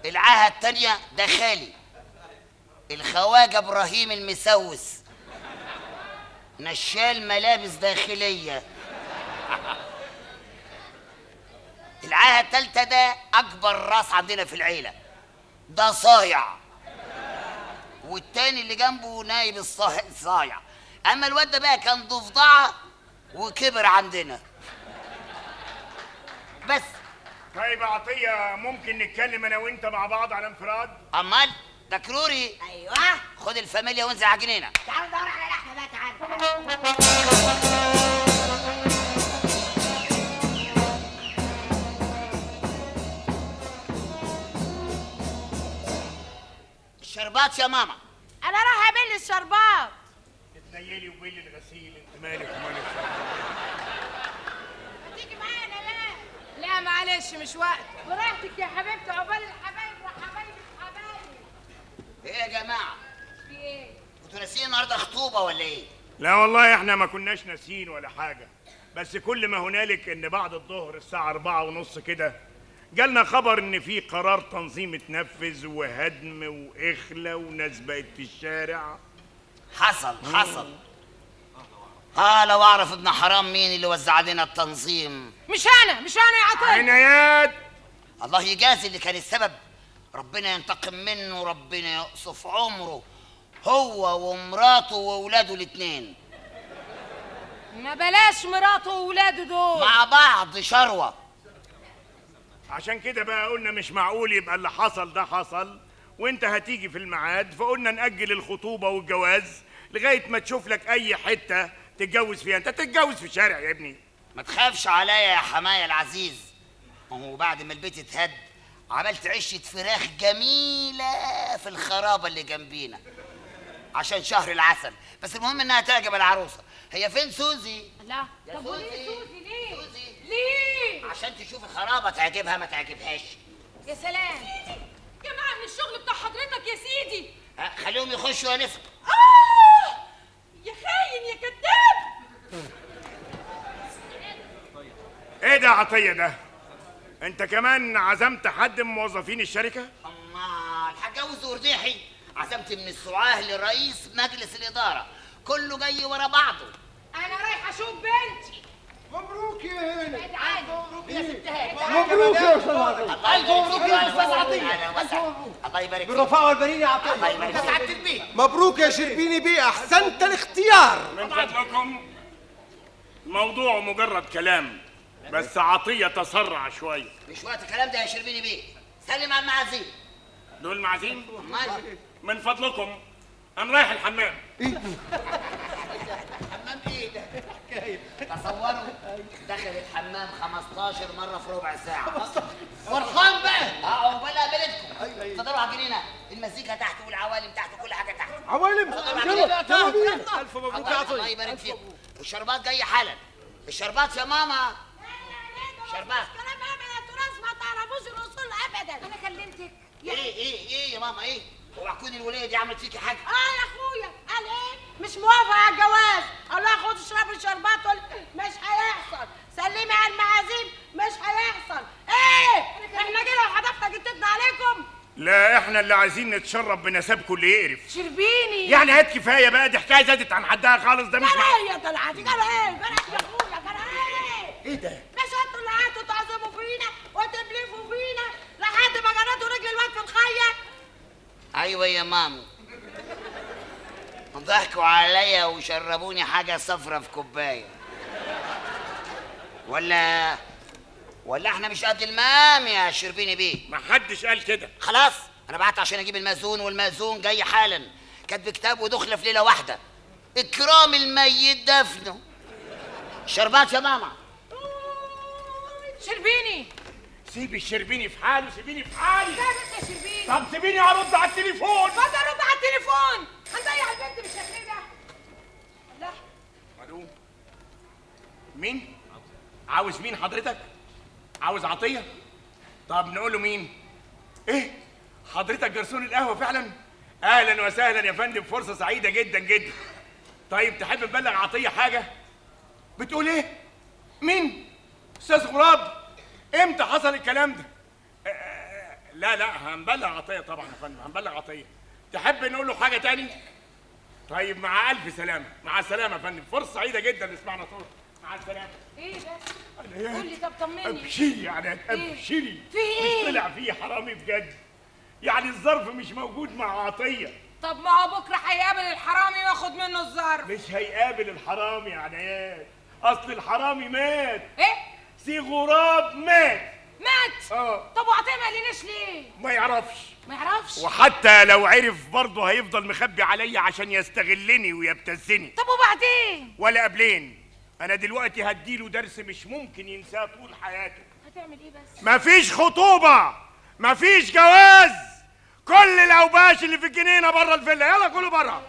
العاهة التانية ده خالي الخواجة إبراهيم المسوس، نشال ملابس داخلية. العاهة التالتة ده أكبر راس عندنا في العيلة، ده صايع، والتاني اللي جنبه نايب الصايع. أما الواد ده بقى كان ضفدعة وكبر عندنا بس. طيب يا عطيه، ممكن نتكلم انا وانت مع بعض على انفراد؟ أمال ده كروري. ايوه، خد الفاميليا وانزل على الجنينة. تعالوا ندور على لحمة بقى، تعالوا. الشربات يا ماما. انا رايحه ابل الشربات. اتنيلي وبيل الغسيل، انت مالك ومال الشربات؟ تيجي معانا؟ لا معلش مش وقت. براحتك يا حبيبتي، عقبال الحبايب وحبايب الحبايب. ايه يا جماعة؟ في ايه؟ انتوا ناسيين النهارده خطوبة ولا ايه؟ لا والله احنا ما كناش ناسيين ولا حاجه، بس كل ما هنالك ان بعد الظهر الساعه 4:30 كده جالنا خبر ان في قرار تنظيم اتنفذ وهدم واخلة وناس بقت في الشارع. حصل. لو اعرف ابن حرام مين اللي وزع علينا التنظيم. مش انا يا عطيه. عنايات. الله يجازي اللي كان السبب، ربنا ينتقم منه، ربنا يقصف عمره هو ومراته وولاده الاتنين ما بلاش مراته وولاده دول مع بعض شروة. عشان كده بقى قلنا مش معقول يبقى اللي حصل ده حصل وانت هتيجي في الميعاد، فقلنا نأجل الخطوبة والجواز لغاية ما تشوف لك اي حتة تتجوز فيها. انت تتجوز في شارع يا ابني؟ ما تخافش عليا يا حماية العزيز، ما هو بعد ما البيت اتهد عملت عشة فراخ جميلة في الخرابة اللي جنبينا عشان شهر العسل. بس المهم انها تعجب العروسة. هي فين سوزي؟ لا يا طب وليه سوزي ليه؟ سوزي. ليه؟ عشان تشوف الخرابة تعجبها ما تعجبهاش. يا سلام. جماعة من الشغل بتاع حضرتك يا سيدي. خليهم يخشوا يا نسا. يا خاين يا كذاب. ايه ده يا عطية ده؟ انت كمان عزمت حد من موظفين الشركة؟ امال هتجوز ورديحي؟ عزمت من السعاه لرئيس مجلس الإدارة، كله جاي ورا بعضه. أنا رايحة أشوف بنتي مبروك يا هاني. مبروك يا ست مبروك يا استاذ عطيه. الف مبروك يا استاذ عطيه. الله يبارك فيك. بالرفاعه والبنين يا عطيه. الله يبارك فيك. مبروك يا شربيني بيه، احسنت الاختيار. من فضلكم الموضوع مجرد كلام، بس عطية تسرع شوية. مش وقت الكلام ده يا شربيني بيه. سلم على المعازيم. دول معازيم؟ امال من فضلكم أنا رايح الحمام. حمام ايه ده؟ تصوروا دخل الحمام 15 مره في ربع ساعه. فرحان بقى. عقبال قابلتكم. اتفضلوا على الجنينه، المزيكا تحت والعوالم تحت وكل حاجه تحت. عوالم. يلا يلا بينا. الف مبروك يا الله عطيه. يبارك فيك. والشربات جاي حالا. الشربات يا ماما. شربات. كلام ابدا يا تراث، ما تعرفوش الاصول ابدا. انا كلمتك. ايه يا ماما ايه؟ اوعى تكون الوليه دي عملت فيكي حاجه. يا اخويا قال ايه؟ مش موافقه على الجواز. قال لها خد اشرب الشربات مش هيحصل. سلمي على المعازيم مش هيحصل. ايه؟ احنا كده وحضرتك جدتنا عليكم. لا احنا اللي عايزين نتشرب بنسابكم اللي يقرف. شربيني. يعني هات كفايه بقى، دي حكايه زادت عن حدها خالص. ده مش قال ايه يا طلعتي؟ قال ايه؟ قال يا اخويا قال ايه؟ ايه ده؟ مش انتوا اللي قعدتوا تعزموا فينا وتبلفوا فينا لحد ما جريتوا رجل الواد في الخيه؟ ايوه يا ماما. ضحكوا عليا وشربوني حاجه صفرة في كوبايه. ولا احنا مش قد المقام يا شربيني بيه؟ ما حدش قال كده. خلاص انا بعت عشان اجيب المأذون، والمأذون جاي حالا. كاتب كتاب ودخله في ليله واحده. اكرام الميت دفنه. شربات يا ماما. شربيني. سيبي الشربيني في حاله، سيبيني في حالي. لا بس يا شربيني. طب سيبيني ارد على التليفون. اتفضل رد على التليفون. هنضيع البنت بالشكل ده. لا. الو. مين؟ عاوز مين حضرتك؟ عاوز عطيه؟ طب نقول له مين؟ ايه؟ حضرتك جرسون القهوه فعلا؟ اهلا وسهلا يا فندم، فرصه سعيده جدا جدا. طيب تحب نبلغ عطيه حاجه؟ بتقول ايه؟ مين؟ استاذ غراب؟ امتى حصل الكلام ده؟ لا هنبلغ عطيه طبعا يا فندم، هنبلغ عطيه. تحب نقول له حاجه تاني؟ طيب مع الف سلامه. مع السلامه يا فندم، فرصه سعيده جدا نسمعنا صوتك. مع السلامه. ايه ده؟ قول لي طب طمني. ابشري يعني ابشري. في ايه؟ مش طلع فيه حرامي بجد؟ يعني الظرف مش موجود مع عطيه. طب ما هو بكره هيقابل الحرامي وياخد منه الظرف. مش هيقابل الحرامي يا عنايات، اصل الحرامي مات. ايه؟ سي غراب مات. مات؟ طب وعطيه ما قاليناش ليه؟ ما يعرفش. ما يعرفش؟ وحتى لو عرف برضه هيفضل مخبي عليا عشان يستغلني ويبتزني. طب وبعدين؟ ولا قبلين. انا دلوقتي هديله درس مش ممكن ينساه طول حياته. هتعمل ايه بس؟ مفيش خطوبة، مفيش جواز، كل الاوباش اللي في الجنينة بره الفيلا، يلا كله بره.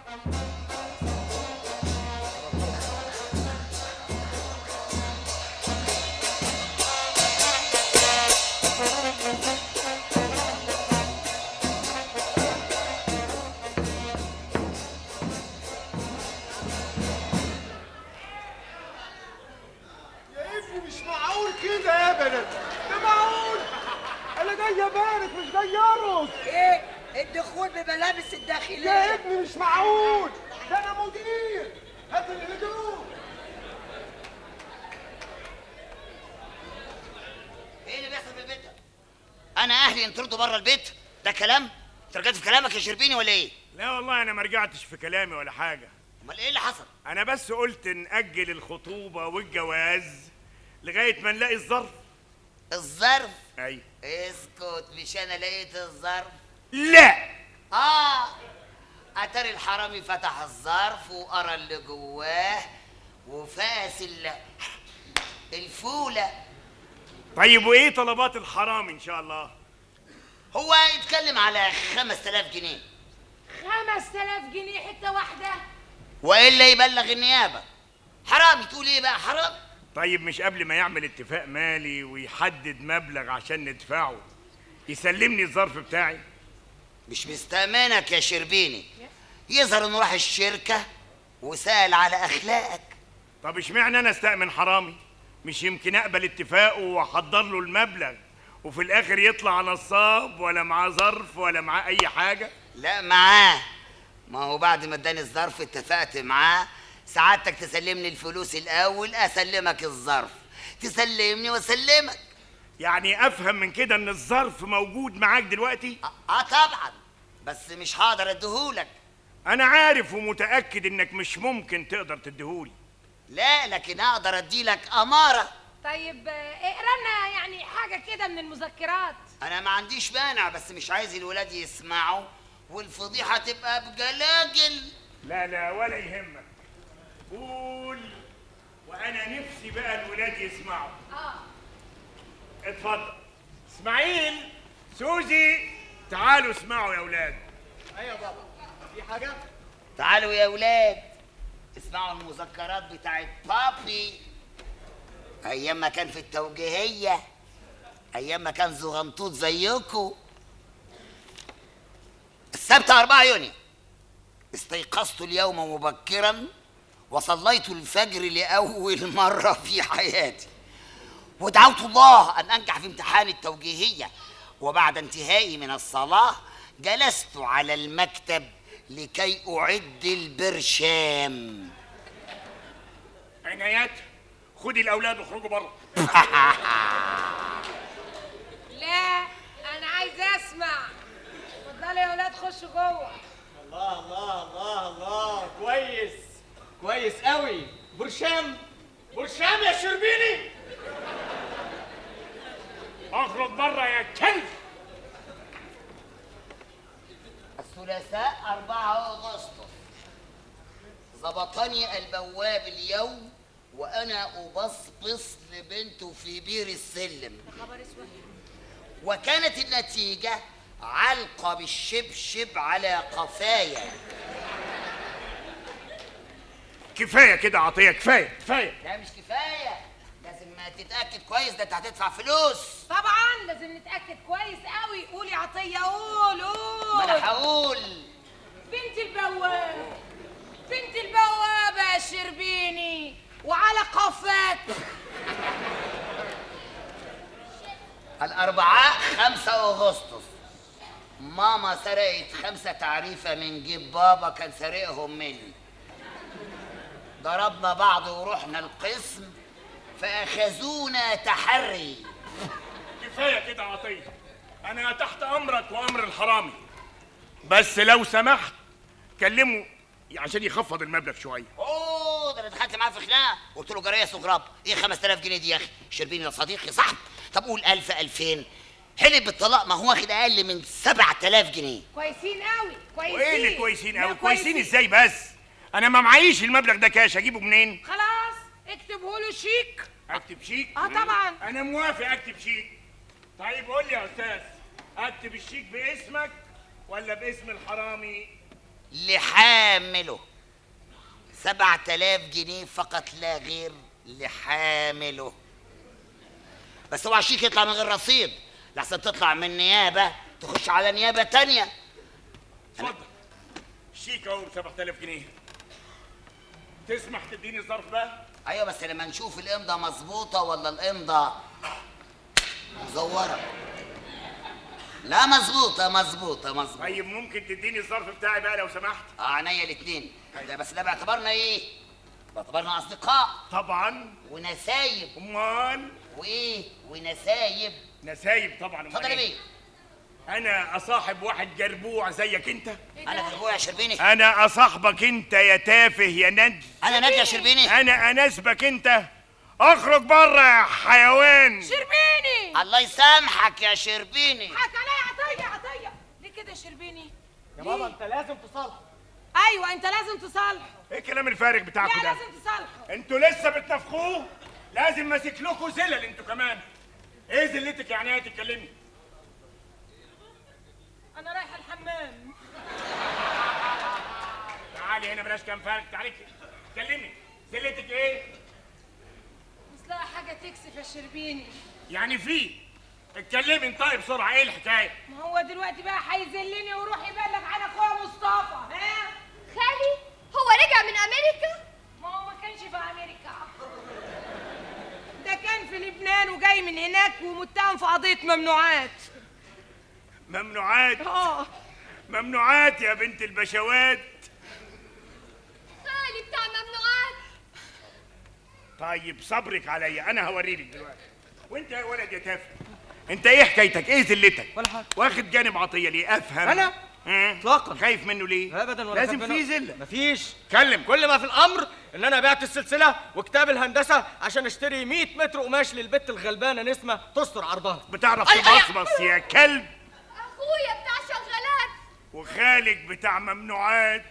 مش معقول كده ابدا. ده معقول. انا جاي ابارك مش جاي ارقص. ايه؟ الدخول بملابس الداخليه. يا ابني مش معقول. ده انا مدير. هات الهدوم. ايه اللي بيحصل في البيت ده؟ انا اهلي ينطردوا بره البيت؟ ده كلام؟ انت رجعت في كلامك يا شربيني ولا ايه؟ لا والله انا ما رجعتش في كلامي ولا حاجة. امال ايه اللي حصل؟ انا بس قلت نأجل الخطوبة والجواز لغاية ما نلاقي الظرف. الظرف؟ ايوه. اسكت، مش انا لقيت الظرف؟ لا. اتاري الحرامي فتح الظرف وقرا اللي جواه وفاس الفولة. طيب وايه طلبات الحرامي ان شاء الله؟ هو يتكلم على 5000 جنيه. 5000 جنيه حته واحده؟ والا يبلغ النيابه. حرامي تقول ايه بقى؟ حرام. طيب مش قبل ما يعمل اتفاق مالي ويحدد مبلغ عشان ندفعه يسلمني الظرف بتاعي؟ مش مستأمنك يا شربيني. يظهر انه راح الشركه وسأل على اخلاقك. طب اشمعنى انا استأمن حرامي؟ مش يمكن اقبل اتفاقه واحضر له المبلغ وفي الاخر يطلع نصاب ولا معاه ظرف ولا معاه اي حاجه؟ لا معاه. ما هو بعد ما اداني الظرف اتفقت معاه سعادتك تسلمني الفلوس الاول، اسلمك الظرف، تسلمني واسلمك. يعني افهم من كده ان الظرف موجود معاك دلوقتي؟ طبعا، بس مش هقدر اديهولك. انا عارف ومتاكد انك مش ممكن تقدر تديهولي. لا، لكن اقدر اديلك اماره. طيب اقرا لنا يعني حاجه كده من المذكرات. انا ما عنديش مانع، بس مش عايز الولاد يسمعوا والفضيحه تبقى بجلاجل. لا لا ولا يهمك، قول وانا نفسي بقى الولاد يسمعوا. اتفضل. اسماعيل، سوزي، تعالوا اسمعوا يا ولاد. ايوه يا بابا، في حاجه؟ تعالوا يا ولاد اسمعوا المذكرات بتاعت بابي ايام ما كان في التوجيهيه، ايام ما كان زغنطوط زيكم. السبت 4 يونيو استيقظت اليوم مبكرا وصليت الفجر لأول مرة في حياتي، ودعوت الله أن أنجح في امتحان التوجيهية، وبعد انتهائي من الصلاة جلست على المكتب لكي أعد البرشام. عنايات، خدي الأولاد واخرجوا بره. لا انا عايزه اسمع. اتفضلوا يا ولاد خشوا جوه. الله الله الله الله، كويس كويس قوي. برشام برشام يا شربيني. اخرج بره يا كلب. الثلاثاء 4 أغسطس ظبطني البواب اليوم وأنا أبصبص لبنته في بير السلم، وكانت النتيجة علقة بالشبشب على قفايا. كفايه كده عطيه، كفايه كفايه. لا مش كفاية، لازم ما تتأكد كويس، ده انت هتدفع فلوس. طبعا لازم نتاكد كويس قوي. قول يا عطيه، قول ما قول. انا هقول. بنت البواب، بنت البوابه يا شربيني وعلى قفاك. الأربعاء 5 أغسطس ماما سرقت 5 تعريفة من جيب بابا كان سارقهم مني. ضربنا بعض ورحنا القسم فأخذونا تحري. كفايه كده عطيه، انا تحت امرك وامر الحرامي، بس لو سمحت كلمه عشان يخفض المبلغ شويه. اوه، ده انا دخلت معاه في خناقه، قلت له جرايه سغراب، ايه 5000 جنيه دي يا اخي؟ شربيني ده صديقي صاحبي، طب قول 1000 2000. حلب بالطلاق، ما هو واخد اقل من 7000 جنيه. كويسين قوي كويسين. وايه اللي كويسين لا، قوي؟ كويسين ازاي بس؟ انا ما معيش المبلغ ده كاش، اجيبه منين؟ خلاص اكتبه له شيك. اكتب شيك؟ طبعا. انا موافق اكتب شيك. طيب قول لي يا استاذ، اكتب الشيك باسمك ولا باسم الحرامي؟ لحامله 7000 جنيه فقط لا غير، لحامله. بس اوعى الشيك يطلع من غير رصيد، لحسن تطلع من نيابه تخش على نيابه تانية. اتفضل الشيك اهو ب 7000 جنيه. تسمح تديني الظرف بقى؟ ايوه بس لما نشوف الامضه مظبوطه ولا الامضه مزوره. لا مظبوطه مظبوطه مظبوطه. طيب ممكن تديني الظرف بتاعي بقى لو سمحت؟ عينيا الاثنين. ده بس ده باعتبارنا ايه؟ باعتبارنا اصدقاء. طبعا. ونسايب. امال وايه؟ ونسايب. نسايب طبعا. اتفضل يا بيه. انا اصاحب واحد جربوع زيك انت؟ انا جربوع يا شربيني؟ انا اصاحبك انت يا تافه يا ند. انا ند يا شربيني؟ انا اناسبك انت. اخرج بره يا حيوان. شربيني الله يسامحك يا شربيني. حك عليا عطيه. ليه كده يا شربيني؟ يا بابا انت لازم تصالحه. ايوه انت لازم تصالحه. ايه الكلام الفارغ بتاعكم لا ده؟ لازم تصالحه. انتوا لسه بتنافخوه؟ لازم ماسك لكم زلل انتوا كمان. ايه زلتك يعني ايه تتكلمي؟ انا رايحه الحمام. تعالي هنا بلاش كلام فارغ، تعالي اتكلمي. زلتك ايه؟ مصلحه حاجه تكسف يا شربيني. يعني في اتكلمي انطقي بسرعه، ايه الحكايه؟ ما هو دلوقتي بقى هيذلني ويروح يبلغ عن اخويا مصطفى. ها خالي هو رجع من امريكا؟ ما هو ما كانش في امريكا، ده كان في لبنان وجاي من هناك ومتهم في قضيه ممنوعات. ممنوعات؟ ممنوعات يا بنت البشوات. خالي بتاع ممنوعات طيب صبرك عليا، انا هوريلك دلوقتي. وانت يا ولد يا تافه، انت ايه حكايتك؟ ايه ذلتك؟ ولا حاجه. واخد جانب عطيه ليه؟ افهم. انا اطلاقا خايف منه ليه؟ ابدا ولا لازم خايف في منه. ذله. مفيش. اتكلم. كل ما في الامر ان انا بعت السلسله وكتاب الهندسه عشان اشتري 100 متر قماش للبت الغلبانه نسمه تستر عرضها. بتعرف تبصبص يا كلب؟ اخويا بتاع شغالات وخالك بتاع ممنوعات.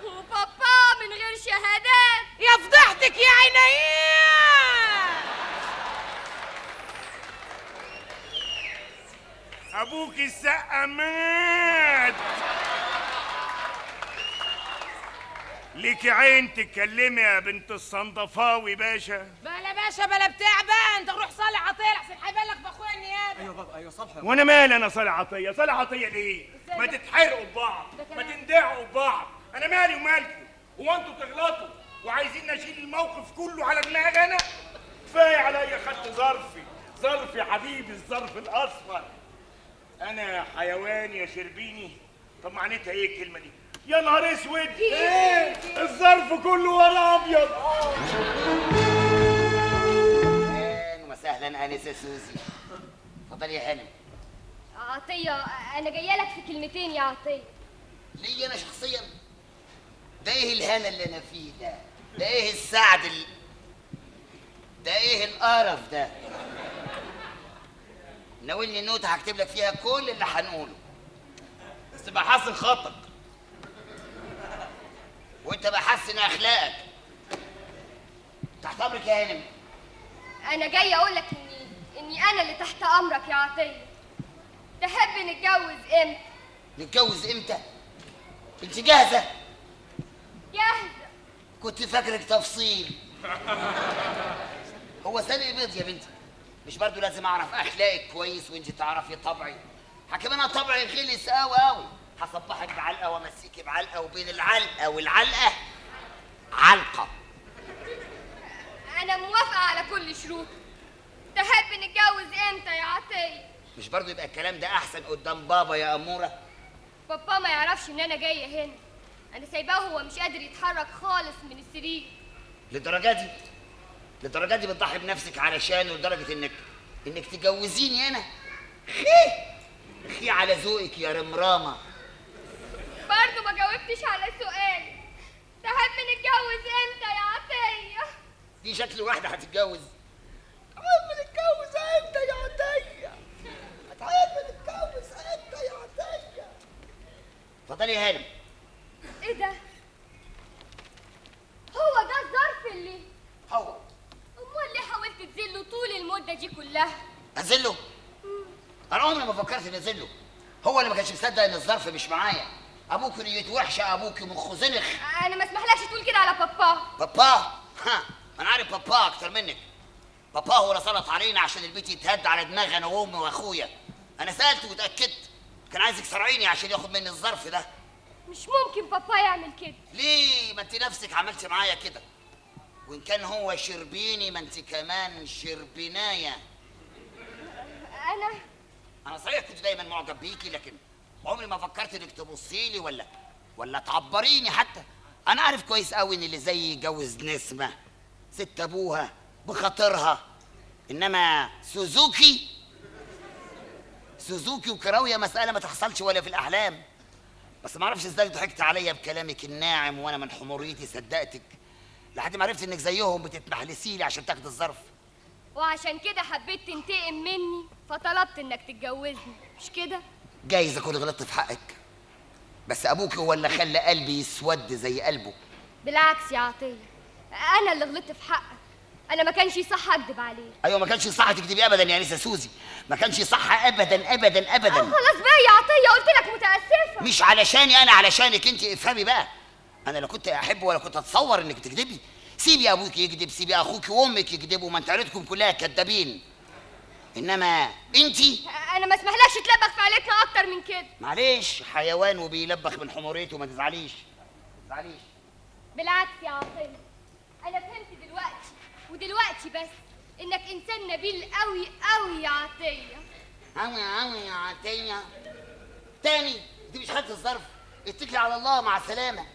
وبابا من غير شهادات. يا فضحتك يا عينيا. ابوك السقا مات. ليكي عين تتكلمي يا بنت الصندفاوي باشا. بلا باشا بلا بتاع بقى، انت روح صالح عطيه احسن هيبلغ باخويا النيابه. ايوه بابا، ايوه صالحه. وانا مالي انا صالح عطيه؟ صالح عطيه ليه؟ ما تتحرقوا ببعض، ما تندعوا ببعض، انا مالي ومالكم؟ هو انتوا تغلطوا وعايزين اشيل الموقف كله على دماغي انا؟ كفايه عليا، خدت ظرفي يا حبيبي، الظرف الاصفر. انا حيوان يا شربيني؟ طب معناتها ايه الكلمه دي؟ يا نهار اسود، ايه الظرف كله ورا ابيض. اهلا وسهلا انسه سوزي. اتفضلي يا هانم. عطيه انا جايه لك في كلمتين يا عطيه. ليا انا شخصيا؟ ده ايه الهنا اللي انا فيه ده؟ ده ايه السعد ده ايه القرف ده؟ ناولني نوتة هكتب لك فيها كل اللي هنقوله، بس تبقى حاسن خطك. وانت بحسن اخلاقك. تحت امرك يا هانم. انا جايه اقول لك اني انا اللي تحت امرك يا عطيه. تحب نتجوز امتى؟ نتجوز امتى؟ انت جاهزه؟ جاهزه. كنت فاكرك تفصيل. هو سابق بيض يا بنتي؟ مش برضو لازم اعرف اخلاقك كويس وانت تعرفي طبعي؟ كمان انا طبعي غلس قوي قوي. هصبحك بعلقه وامسيكي بعلقه، وبين العلقه والعلقه علقه. انا موافقه على كل شروط. تحب نتجوز امتى يا عطيه؟ مش برضو يبقى الكلام ده احسن قدام بابا يا اموره؟ بابا ما يعرفش ان انا جايه هنا. انا سايباه هو مش قادر يتحرك خالص من السرير. للدرجه دي بتضحي بنفسك علشانه، لدرجه انك تجوزيني انا؟ خي على ذوقك يا رمرامه. برضه ما جاوبتش على سؤالي. تحب نتجوز امتى يا عطيه؟ دي شكل واحده هتتجوز. تحب نتجوز امتى يا عطيه؟ تحب نتجوز امتى يا عطيه؟ اتفضلي يا هانم. ايه ده؟ هو ده الظرف اللي هو امال ليه حاولت تذله طول المده دي كلها؟ انزله؟ انا عمري ما فكرت اني انزله. هو اللي ما كانش مصدق ان الظرف مش معايا. ابوك نيته وحشه، ابوك منخزنخ. انا ما اسمحلكش تقول كده على بابا. بابا؟ ها، انا عارف بابا اكتر منك. بابا هو اللي سلط علينا عشان البيت يتهد على دماغي انا وامي واخويا. انا سالته واتاكدت، كان عايزك تسرعيني عشان ياخد مني الظرف ده. مش ممكن بابا يعمل كده. ليه؟ ما انت نفسك عملت معايا كده. وان كان هو شربيني، ما انت كمان شربنايه. انا صحيح كنت دايما معجب بيكي، لكن عمري ما فكرت انك تبصي لي ولا تعبريني حتى. انا عارف كويس قوي ان اللي زي يتجوز نسمه ست ابوها بخاطرها، انما سوزوكي وكراويه مساله ما تحصلش ولا في الاحلام. بس ما اعرفش ازاي ضحكت عليا بكلامك الناعم، وانا من حموريتي صدقتك لحد ما عرفت انك زيهم بتتمحلسي لي عشان تاخد الظرف. وعشان كده حبيت تنتقم مني فطلبت انك تتجوزني، مش كده؟ جايز اكون غلطت في حقك، بس ابوك هو اللي خلى قلبي يسود زي قلبه. بالعكس يا عطيه، انا اللي غلطت في حقك. انا ما كانش صح اكذب عليك. ايوه ما كانش صح تكذبي ابدا يا انسه سوزي، ما كانش صح ابدا ابدا ابدا. خلاص بقى يا عطيه، قلت لك متاسفه. مش علشاني انا، علشانك انت. افهمي بقى، انا لا كنت احب ولا كنت اتصور انك تكذبي. سيبي ابوك يكذب، سيبي اخوك وامك يكذبوا، ما انت عيلتكم كلها كدابين. انما انتي انا ما اسمحلكش تلبخ في عيلتنا اكتر من كده. معلش، حيوان وبيلبخ من حموريته، ما تزعليش ما تزعليش. بالعكس يا عطيه، انا فهمت ودلوقتي بس انك انسان نبيل قوي قوي يا عطيه. قوي يا عطيه. تاني دي مش حاجه الظرف. اتكلي على الله، مع السلامه.